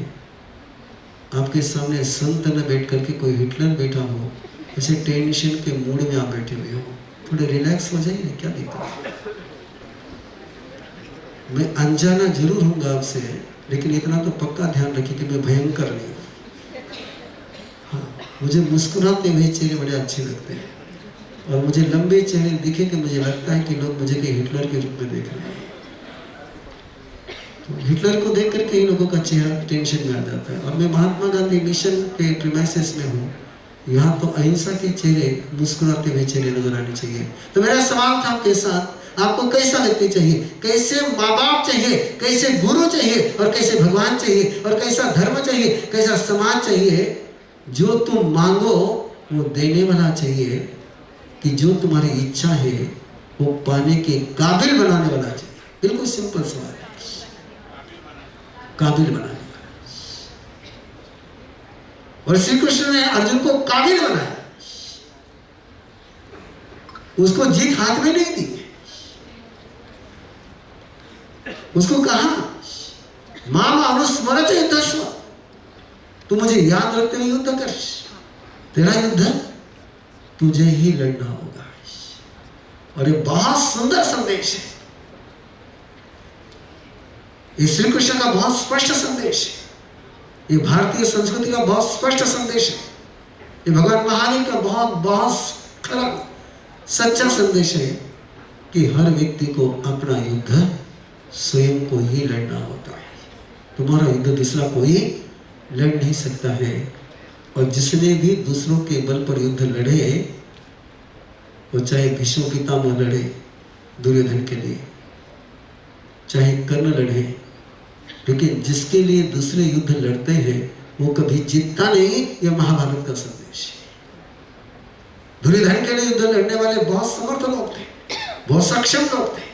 Speaker 2: आपके सामने संत न बैठ करके कोई हिटलर बैठा हो, ऐसे टेंशन के मूड में आप बैठे हुए हो। थोड़े रिलैक्स हो जाइए, क्या दिक्कत है? मैं अनजाना जरूर हूँगा आपसे, लेकिन इतना तो पक्का ध्यान रखिए कि मैं भयंकर नहीं हूँ। हाँ, मुझे मुस्कुराते हुए चेहरे बड़े अच्छे लगते हैं, और मुझे लंबे चेहरे दिखे कि मुझे लगता है कि लोग मुझे के हिटलर के रूप में देख रहे हैं। तो हिटलर को देख करके ही लोगों का चेहरा टेंशन में आ जाता है। और मैं महात्मा गांधी मिशन के प्रीमाइसेस में हूँ, यहाँ तो अहिंसा के चेहरे, मुस्कुराते हुए चेहरे नजर आने चाहिए। तो मेरा सवाल था आपके साथ, आपको कैसा व्यक्ति चाहिए? कैसे माँ बाप चाहिए? कैसे गुरु चाहिए? और कैसे भगवान चाहिए? और कैसा धर्म चाहिए? कैसा समाज चाहिए? जो तुम मांगो वो देने वाला चाहिए, कि जो तुम्हारी इच्छा है वो पाने के काबिल बनाने वाला चाहिए। बिल्कुल सिंपल सवाल है, काबिल बनाने वाला। और श्री कृष्ण ने अर्जुन को काबिल बनाया, उसको जीत हाथ में नहीं दी। उसको कहा माम अनुस्मरत युद्धस्व, तू मुझे याद रखते हुए युद्ध कर, तेरा युद्ध तुझे ही लड़ना होगा। और ये बहुत सुंदर संदेश है, ये श्री कृष्ण का बहुत स्पष्ट संदेश है, ये भारतीय संस्कृति का बहुत स्पष्ट संदेश है, ये भगवान महावीर का बहुत बहुत खरा सच्चा संदेश है कि हर व्यक्ति को अपना युद्ध स्वयं को ही लड़ना होता है। तुम्हारा युद्ध दूसरा कोई लड़ नहीं सकता है। और जिसने भी दूसरों के बल पर युद्ध लड़े, वो चाहे भीष्म पितामह लड़े दुर्योधन के लिए, चाहे कर्ण लड़े, लेकिन जिसके लिए दूसरे युद्ध लड़ते हैं वो कभी जीतता नहीं। यह महाभारत का संदेश है। दुर्योधन के लिए युद्ध लड़ने वाले बहुत समर्थ लोग थे, बहुत सक्षम लोग थे,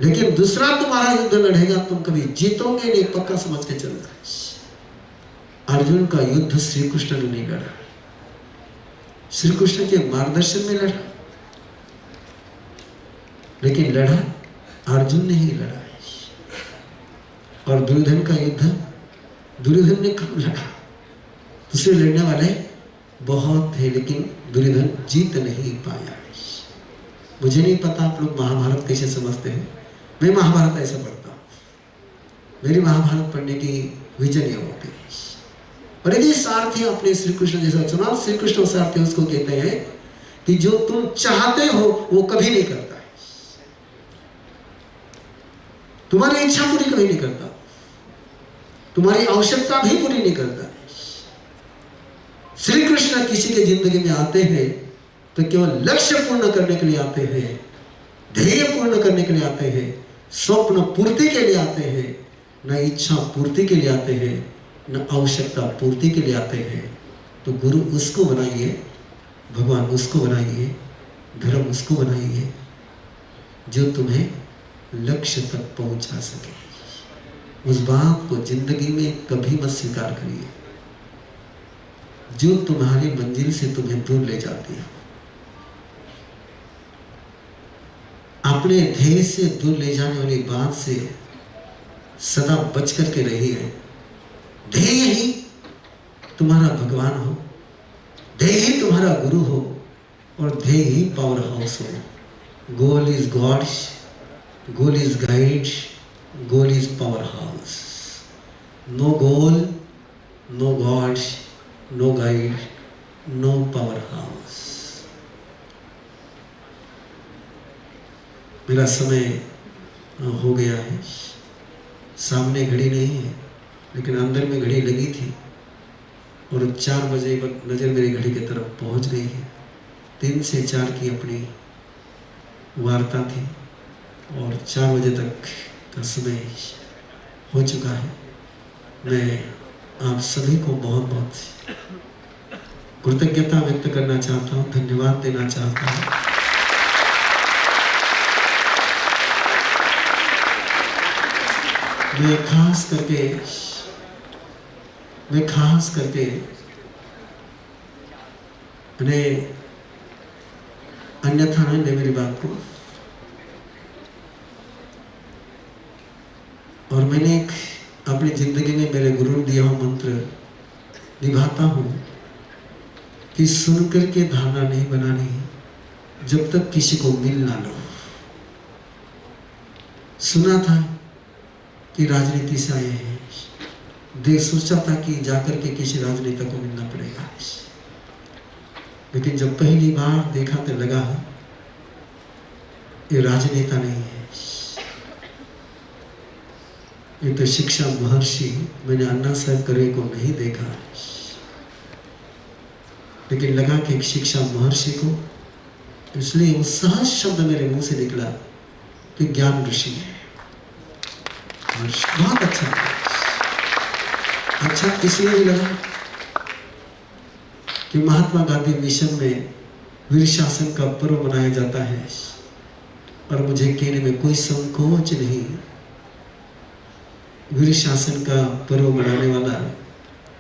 Speaker 2: लेकिन दूसरा तुम्हारा युद्ध लड़ेगा, तुम कभी जीतोगे नहीं, पक्का समझ के चल रहा है। अर्जुन का युद्ध श्री कृष्ण ने नहीं लड़ा, श्री कृष्ण के मार्गदर्शन में लड़ा, लेकिन लड़ा अर्जुन ने ही लड़ा। और दुर्योधन का युद्ध दुर्योधन ने कब लड़ा? दूसरे लड़ने वाले बहुत थे, लेकिन दुर्योधन जीत नहीं पाया। मुझे नहीं पता आप लोग महाभारत कैसे समझते हैं, मैं महाभारत ऐसा पढ़ता हूँ। मेरी महाभारत पढ़ने की विजन ये होती है। और यदि सारथी अपने श्री कृष्ण जैसा चुनाव, श्री कृष्ण सारथी उसको कहते हैं कि जो तुम चाहते हो वो कभी नहीं करता है, तुम्हारी इच्छा पूरी कभी नहीं करता, तुम्हारी आवश्यकता भी पूरी नहीं करता है। श्री कृष्ण किसी के जिंदगी में आते हैं तो केवल लक्ष्य पूर्ण करने के लिए आते हैं, ध्येय पूर्ण करने के लिए आते हैं, स्वप्न पूर्ति के लिए आते हैं, न इच्छा पूर्ति के लिए आते हैं, न आवश्यकता पूर्ति के लिए आते हैं। तो गुरु उसको बनाइए, भगवान उसको बनाइए, धर्म उसको बनाइए जो तुम्हें लक्ष्य तक पहुंचा सके। उस बात को जिंदगी में कभी मत स्वीकार करिए जो तुम्हारी मंजिल से तुम्हें दूर ले जाती है। अपने ध्येय से दूर ले जाने वाली बात से सदा बच करके रहिए। ध्येय ही तुम्हारा भगवान हो, ध्येय ही तुम्हारा गुरु हो, और ध्येय ही पावर हाउस हो। Goal is gods, goal is guide, goal is power house. No goal, no gods, no guide, no power house. मेरा समय हो गया है। सामने घड़ी नहीं है, लेकिन अंदर में घड़ी लगी थी और 4 बजे नज़र मेरी घड़ी की तरफ पहुंच गई है। 3 से 4 की अपनी वार्ता थी और 4 बजे तक का समय हो चुका है। मैं आप सभी को बहुत बहुत कृतज्ञता व्यक्त करना चाहता हूँ, धन्यवाद देना चाहता हूँ। मैं खास करके अन्यथा नहीं ले मेरी बात को। और मैंने एक अपनी जिंदगी में मेरे गुरु ने दिया हुआ मंत्र निभाता हूँ कि सुन करके धारणा नहीं बनानी जब तक किसी को मिल ना लो। सुना था कि राजनीति से आए हैं, देख सोचा था कि जाकर के किसी राजनेता को मिलना पड़ेगा, लेकिन जब पहली बार देखा तो लगा ये राजनेता नहीं है, ये तो शिक्षा महर्षि। मैंने अन्ना साहब करे को नहीं देखा, लेकिन लगा कि एक शिक्षा महर्षि को, इसलिए वो सहज शब्द मेरे मुंह से निकला कि ज्ञान ऋषि है। बहुत अच्छा इसलिए भी लगा कि महात्मा गांधी मिशन में वीर शासन का पर्व मनाया जाता है और मुझे कहने में कोई संकोच नहीं। वीर शासन का पर्व मनाने वाला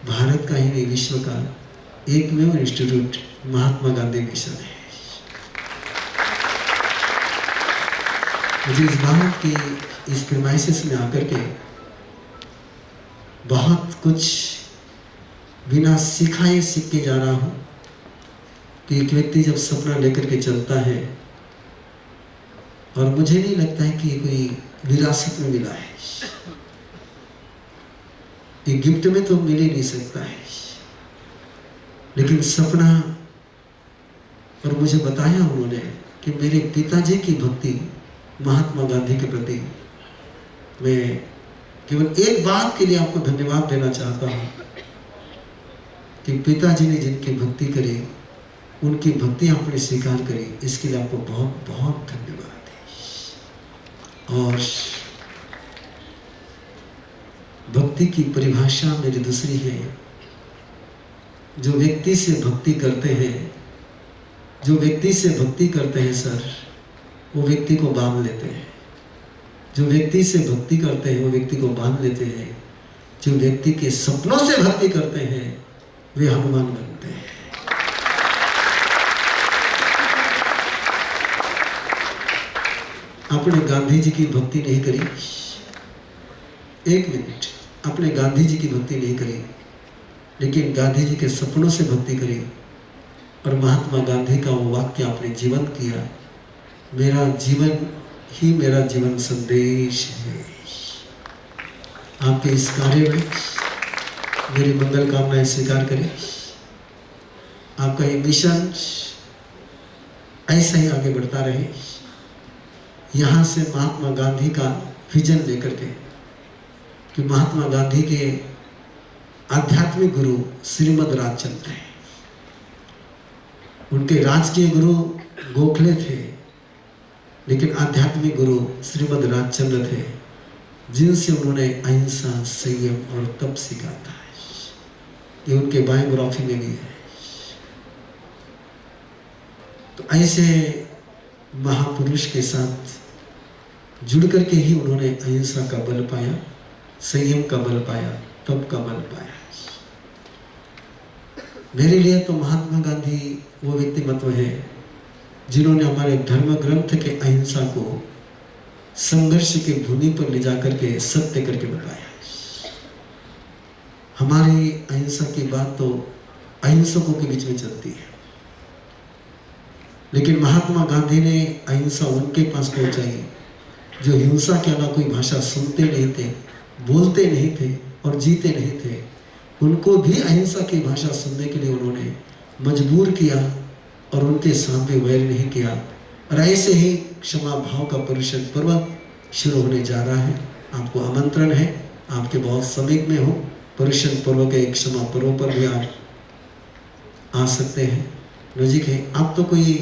Speaker 2: भारत का ही नहीं विश्व का एकमेव इंस्टीट्यूट महात्मा गांधी मिशन है। मुझे इस बात की इस प्रेमाइसिस में आकर के बहुत कुछ बिना सिखाए सीख के जा रहा हूँ कि एक व्यक्ति जब सपना लेकर के चलता है, और मुझे नहीं लगता है कि ये कोई विरासत में मिला है, ये गिफ्ट में तो मिल ही नहीं सकता है, लेकिन सपना। और मुझे बताया उन्होंने कि मेरे पिताजी की भक्ति महात्मा गांधी के प्रति, मैं केवल एक बात के लिए आपको धन्यवाद देना चाहता हूँ कि पिताजी ने जिनकी भक्ति करी उनकी भक्ति आपने स्वीकार करी, इसके लिए आपको बहुत बहुत धन्यवाद है। और भक्ति की परिभाषा मेरी दूसरी है, जो व्यक्ति से भक्ति करते हैं, जो व्यक्ति से भक्ति करते हैं सर, वो व्यक्ति को बांध लेते हैं। जो व्यक्ति से भक्ति करते हैं वो व्यक्ति को बांध लेते हैं। जो व्यक्ति के सपनों से भक्ति करते हैं वे हनुमान बनते हैं। आपने गांधी जी की भक्ति नहीं करी, एक मिनट, आपने गांधी जी की भक्ति नहीं करी, लेकिन गांधी जी के सपनों से भक्ति करी और महात्मा गांधी का वो वाक्य आपने जीवन किया, मेरा जीवन ही मेरा जीवन संदेश है। आपके इस कार्य में मेरी मंगल कामनाएं स्वीकार करें। आपका ये मिशन ऐसा ही आगे बढ़ता रहे। यहाँ से महात्मा गांधी का विजन लेकर के कि महात्मा गांधी के आध्यात्मिक गुरु श्रीमद राज चलते हैं, उनके राजकीय गुरु गोखले थे, लेकिन आध्यात्मिक गुरु श्रीमद राजचंद्र थे, जिनसे उन्होंने अहिंसा, संयम और तप सीखा था। ये उनके बायोग्राफी में भी है। तो ऐसे महापुरुष के साथ जुड़ करके ही उन्होंने अहिंसा का बल पाया, संयम का बल पाया, तप का बल पाया। मेरे लिए तो महात्मा गांधी वो व्यक्तिमत्व है जिन्होंने हमारे धर्म ग्रंथ के अहिंसा को संघर्ष की भूमि पर ले जाकर के सत्य करके बताया। हमारी अहिंसा की बात तो अहिंसकों के बीच में चलती है, लेकिन महात्मा गांधी ने अहिंसा उनके पास पहुंचाई जो हिंसा के अलावा कोई भाषा सुनते नहीं थे, बोलते नहीं थे और जीते नहीं थे। उनको भी अहिंसा की भाषा सुनने के लिए उन्होंने मजबूर किया और उनके सामने वैर नहीं किया। और ऐसे ही क्षमा भाव का परिषद पर्व शुरू होने जा रहा है। आपको आमंत्रण है, आपके बहुत समीप में हो, परिषद पर्व के क्षमा पर्व पर भी आप आ सकते हैं, नजीक है। आप तो कोई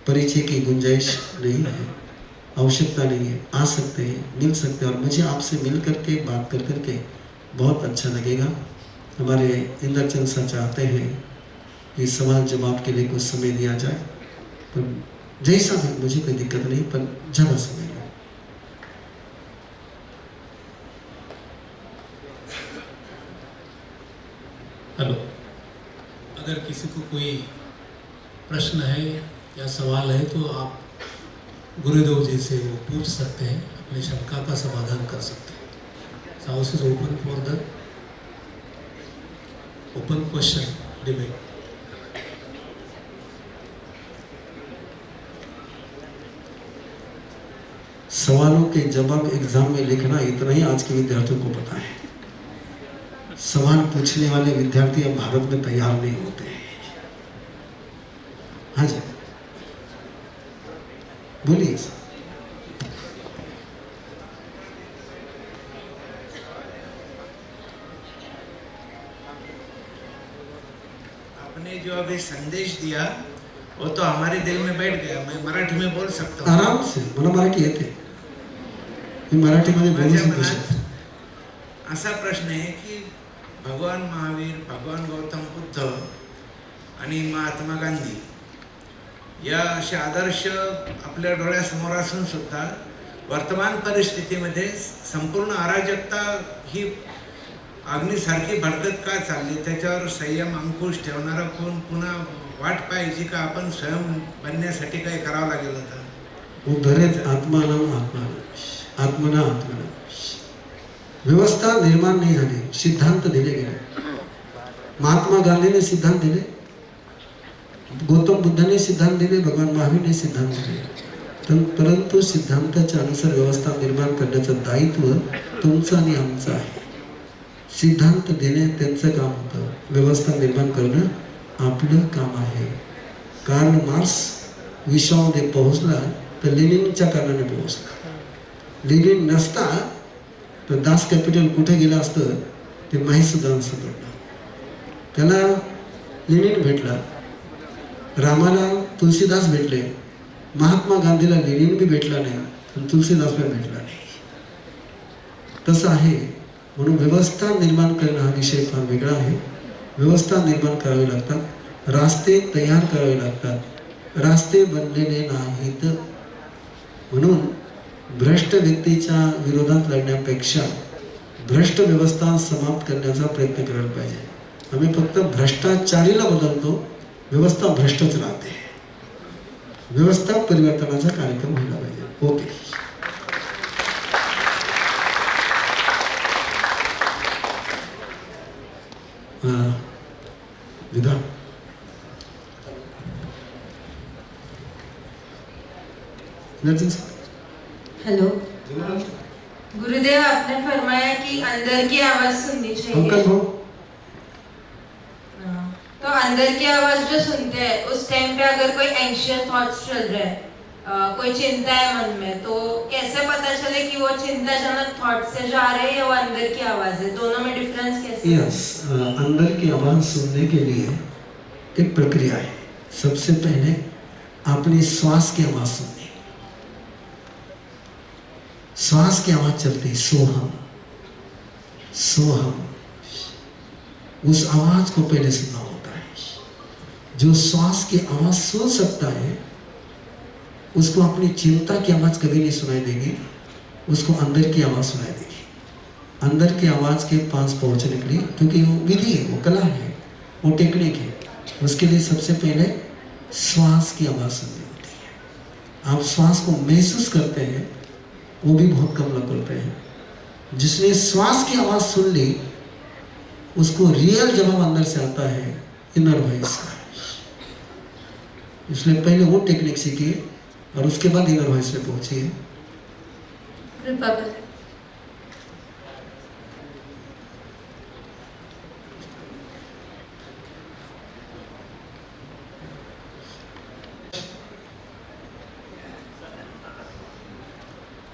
Speaker 2: परिचय की गुंजाइश नहीं है, आवश्यकता नहीं है, आ सकते हैं, मिल सकते हैं। और मुझे आपसे मिल करके बात कर करके बहुत अच्छा लगेगा। हमारे इंद्रचंद सर चाहते हैं कि सवाल जवाब के लिए कुछ समय दिया जाए, पर जैसा भी, मुझे कोई दिक्कत नहीं, पर ज़्यादा समय नहीं।
Speaker 1: हेलो, अगर किसी को कोई प्रश्न है या सवाल है तो आप गुरुदेव जी से वो पूछ सकते हैं, अपनी शंका का समाधान कर सकते हैं। So house is open for the open question debate.
Speaker 2: सवालों के जवाब एग्जाम में लिखना इतना ही आज के विद्यार्थियों को पता है। सवाल पूछने वाले विद्यार्थी अब भारत में तैयार नहीं होते हैं। हाँ जी, बोलिए सर।
Speaker 4: आपने जो अभी संदेश दिया वो तो हमारे दिल में बैठ गया। मैं मराठी में बोल सकता हूँ
Speaker 2: आराम से, मला मराठी येते, मी मराठीमध्ये बोलू
Speaker 4: माझ्या
Speaker 2: शकतो
Speaker 4: मनात
Speaker 2: सर।
Speaker 4: असा प्रश्न आहे की भगवान महावीर, भगवान गौतम बुद्ध आणि महात्मा गांधी या असे आदर्श आपल्या डोळ्यासमोर असून सुद्धा वर्तमान परिस्थितीमध्ये संपूर्ण अराजकता ही अग्नीसारखी भडकत का चालली? त्याच्यावर संयम, अंकुश ठेवणारा कोण? पुन्हा वाट पाहिजे का आपण स्वयं बनण्यासाठी काही करावं लागेल होतं?
Speaker 2: उद्धरेत आत्मानं आत्मानं, आत्मना आत्मना। व्यवस्था निर्माण नहीं झाली, सिद्धांत दिले गेले। महात्मा गांधी ने सिद्धांत दिले, गौतम बुद्ध ने सिद्धांत दिले, भगवान महावीर ने सिद्धांत दिले, परंतु सिद्धांताच्या अनुसार व्यवस्था निर्माण करण्याचं दायित्व तुमचं आणि आमचं आहे। सिद्धांत देणे त्यांचं काम होतं, व्यवस्था निर्माण करणं आपलं काम आहे। कार्ल मार्क्स विश्वामध्ये पोहोचला तर लेनिनच्या कारणाने पोहोचला। लेनिन नसता तर दास कॅपिटल कुठे गेलं असतं ते माहीत सुद्धा नसतं। त्याला लेनिन भेटला, रामाला तुलसीदास भेटले, महात्मा गांधीला लेनिन भी भेटला नाही आणि तुलसीदास पण भेटला नाही। तसं आहे, म्हणून व्यवस्था निर्माण करणं हा विषय फार वेगळा आहे। व्यवस्था निर्माण करावी लागतात, रास्ते तयार करावे लागतात, रास्ते बनलेले नाहीत। म्हणून भ्रष्ट व्यक्तीच्या विरोधात लढण्यापेक्षा भ्रष्ट व्यवस्था समाप्त करण्याचा प्रयत्न करायला पाहिजे। आम्ही फक्त भ्रष्टाचारीला बदलतो, व्यवस्था भ्रष्टच राहते। व्यवस्था परिवर्तनाचा कार्यक्रम व्हायला पाहिजे। ओके, विधा
Speaker 5: हेलो गुरुदेव, आपने फरमाया कि अंदर की आवाज सुननी चाहिए। तो अंदर की आवाज जो सुनते हैं उस टाइम पे अगर कोई एंशियस थॉट्स चल रहे हैं, कोई चिंता है मन में, तो कैसे पता चले कि वो चिंताजनक थॉट से जा रहे हैं या वो अंदर की आवाज है? दोनों में डिफरेंस कैसे?
Speaker 2: यस, अंदर की आवाज सुनने के लिए एक प्रक्रिया है। सबसे पहले अपनी श्वास की आवाज सुननी। श्वास की आवाज चलती है, सोहम सोहम, उस आवाज को पहले सुनना होता है। जो श्वास की आवाज सुन सकता है उसको अपनी चिंता की आवाज कभी नहीं सुनाई देगी, उसको अंदर की आवाज सुनाई देगी। अंदर की आवाज के पास पहुंचने के लिए, क्योंकि वो विधि है, वो कला है, वो टेक्निक है, उसके लिए सबसे पहले श्वास की आवाज सुननी होती है। आप श्वास को महसूस करते हैं, वो भी बहुत कम लोग करते हैं। जिसने श्वास की आवाज सुन ली उसको रियल जवाब अंदर से आता है, इनर वॉइस का। इसलिए पहले वो टेक्निक सीखिए और उसके बाद इनर वॉइस में पहुंचिए।
Speaker 5: कृपा करें।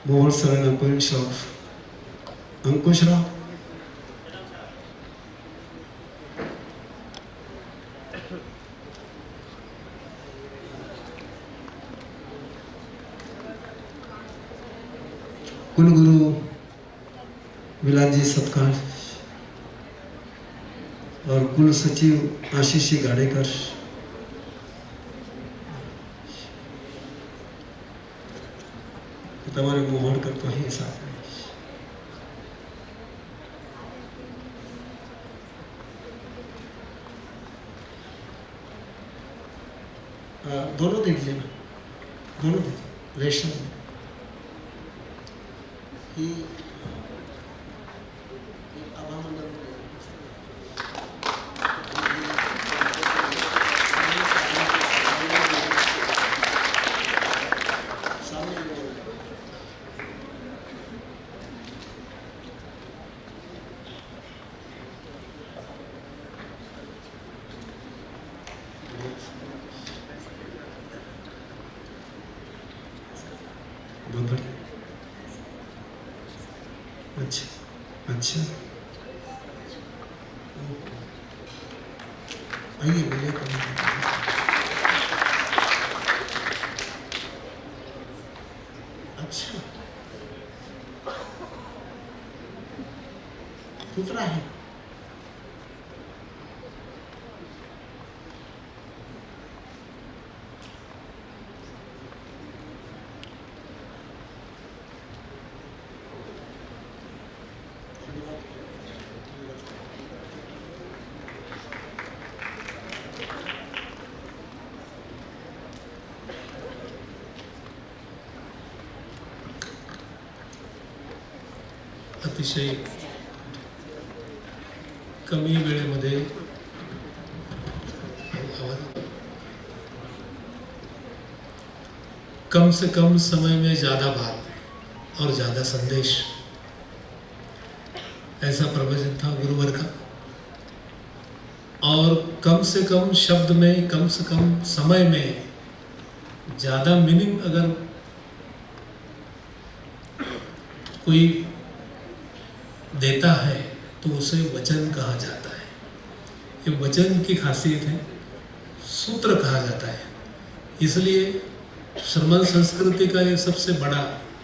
Speaker 2: मोहन शरण अंकुश ऑफ अंकुश राव। कुल गुरु विलास जी सत्कार और कुल सचिव आशीष जी गाड़ेकर, તમારે મોહન કરતો હે સાથે दोनों देखिए ना, दोनों देखिए। रेशम ये आभामंडल अच्छा अच्छा आइए मिले। अच्छा दूसरा है
Speaker 1: अतिशय कमी वेळेमध्ये कम से कम समय में ज़्यादा बात और ज़्यादा संदेश, ऐसा प्रवचन था गुरुवर का। और कम से कम शब्द में, कम से कम समय में ज़्यादा मीनिंग अगर कोई देता है तो उसे वचन कहा जाता है। ये वचन की खासियत है, सूत्र कहा जाता है। इसलिए श्रमण संस्कृति का ये सबसे बड़ा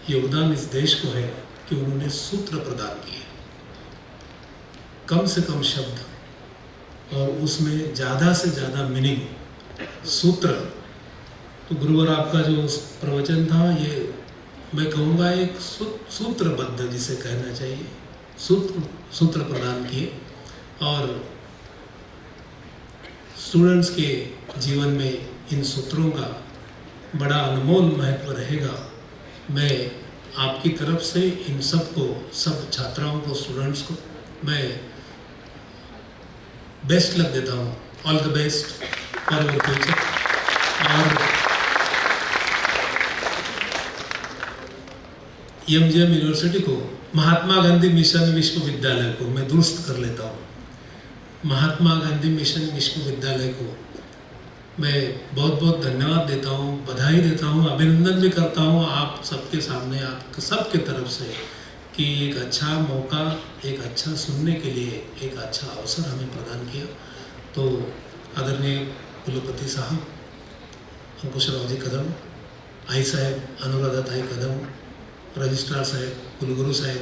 Speaker 1: योगदान इस देश को है कि उन्होंने सूत्र प्रदान किए, कम से कम शब्द और उसमें ज़्यादा से ज़्यादा मीनिंग, सूत्र। तो गुरुवर आपका जो प्रवचन था, ये मैं कहूँगा एक सूत्रबद्ध जिसे कहना चाहिए, सूत्र प्रदान किए और स्टूडेंट्स के जीवन में इन सूत्रों का बड़ा अनमोल महत्व रहेगा। मैं आपकी तरफ से इन सबको, सब छात्राओं को, स्टूडेंट्स को मैं बेस्ट लक देता हूँ। All the best for your future. और एमजीएम यूनिवर्सिटी को, महात्मा गांधी मिशन विश्वविद्यालय को मैं दुरुस्त कर लेता हूँ। महात्मा गांधी मिशन विश्वविद्यालय को मैं बहुत बहुत धन्यवाद देता हूँ, बधाई देता हूँ, अभिनंदन भी करता हूँ आप सबके सामने, आप सबके तरफ से, कि एक अच्छा मौका, एक अच्छा सुनने के लिए एक अच्छा अवसर हमें प्रदान किया। तो आदरणीय कुलपति साहब, अंकुशराव जी कदम, आई साहेब अनुराधाताई कदम, रजिस्ट्रार साहेब, कुलगुरू साहेब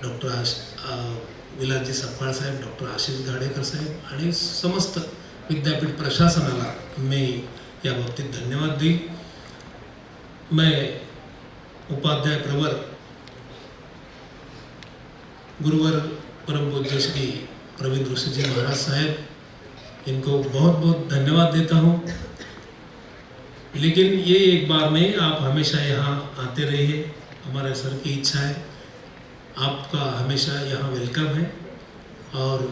Speaker 1: डॉक्टर विलासजी सपकाळ साहेब, डॉक्टर आशिष गाडेकर साहेब आणि समस्त विद्यापीठ प्रशासनाला मी या बाबतीत धन्यवाद देईन. मैं उपाध्याय प्रवर गुरुवर परम पूज्य श्री प्रवीण ऋषि जी महाराज साहेब, इनको बहुत बहुत धन्यवाद देता हूँ. लेकिन ये एक बार नहीं, आप हमेशा यहाँ आते रहिए. हमारे सर की इच्छा है, आपका हमेशा यहाँ वेलकम है और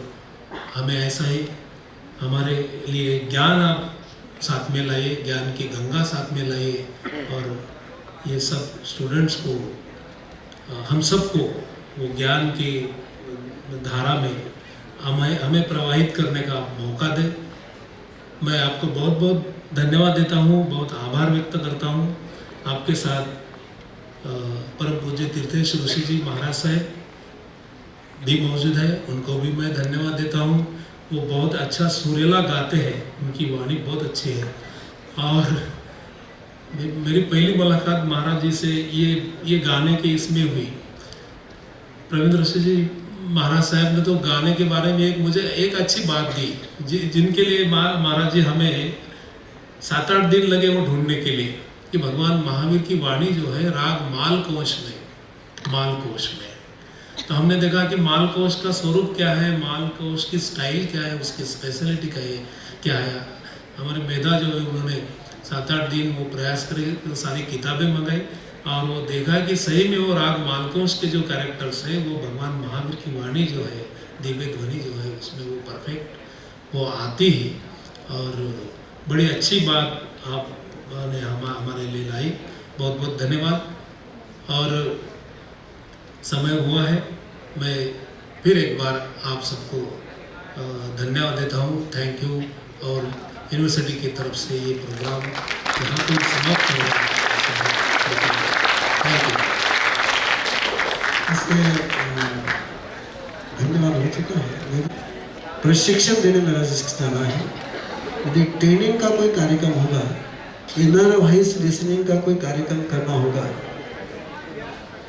Speaker 1: हमें ऐसा ही हमारे लिए ज्ञान आप साथ में लाइए, ज्ञान की गंगा साथ में लाइए और ये सब स्टूडेंट्स को, हम सबको वो ज्ञान की धारा में हमें प्रवाहित करने का मौका दे. मैं आपको बहुत बहुत धन्यवाद देता हूँ, बहुत आभार व्यक्त करता हूँ. आपके साथ परम पूज्य तीर्थेश ऋषि जी महाराज साहब भी मौजूद है, उनको भी मैं धन्यवाद देता हूँ. वो बहुत अच्छा सुरीला गाते हैं, उनकी वाणी बहुत अच्छी है. और मेरी पहली मुलाकात महाराज जी से ये गाने के इसमें हुई. प्रवीण ऋषि जी महाराज साहब ने तो गाने के बारे में मुझे एक अच्छी बात दी, जिनके लिए महाराज जी हमें 7-8 दिन लगे वो ढूंढने के लिए कि भगवान महावीर की वाणी जो है राग मालकोश में. तो हमने देखा कि मालकोश का स्वरूप क्या है, मालकोश की स्टाइल क्या है, उसकी स्पेशलिटी क्या है. हमारे मेधा जो है उन्होंने 7-8 दिन वो प्रयास करे, तो सारी किताबें मंगाई और वो देखा कि सही में वो राग मालकोश के जो कैरेक्टर्स हैं वो भगवान महावीर की वाणी जो है, दिव्य ध्वनि जो है, उसमें वो परफेक्ट वो आती ही. और बड़ी अच्छी बात आपने हमारे लिए लाई. बहुत बहुत धन्यवाद. और समय हुआ है, मैं फिर एक बार आप सबको धन्यवाद देता हूँ. Thank you. और यूनिवर्सिटी की तरफ से ये प्रोग्राम यहाँ पर समाप्त हो रहा है. Thank you.
Speaker 2: इसमें धन्यवाद हो चुका है. प्रशिक्षण देने में जाना है. यदि ट्रेनिंग का कोई कार्यक्रम होगा, इनर वॉइस लिसनिंग का कोई कार्यक्रम करना होगा,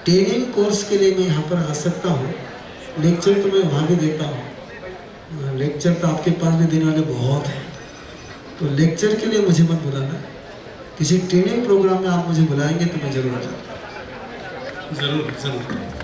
Speaker 2: ट्रेनिंग कोर्स के लिए मैं यहाँ पर आ सकता हूँ. लेक्चर तो मैं वहाँ भी देता हूँ. लेक्चर तो आपके पास भी देने वाले बहुत हैं, तो लेक्चर के लिए मुझे मत बुलाना. किसी ट्रेनिंग प्रोग्राम में आप मुझे बुलाएंगे तो मैं जरूर आ जाऊँगा.
Speaker 1: जरूर.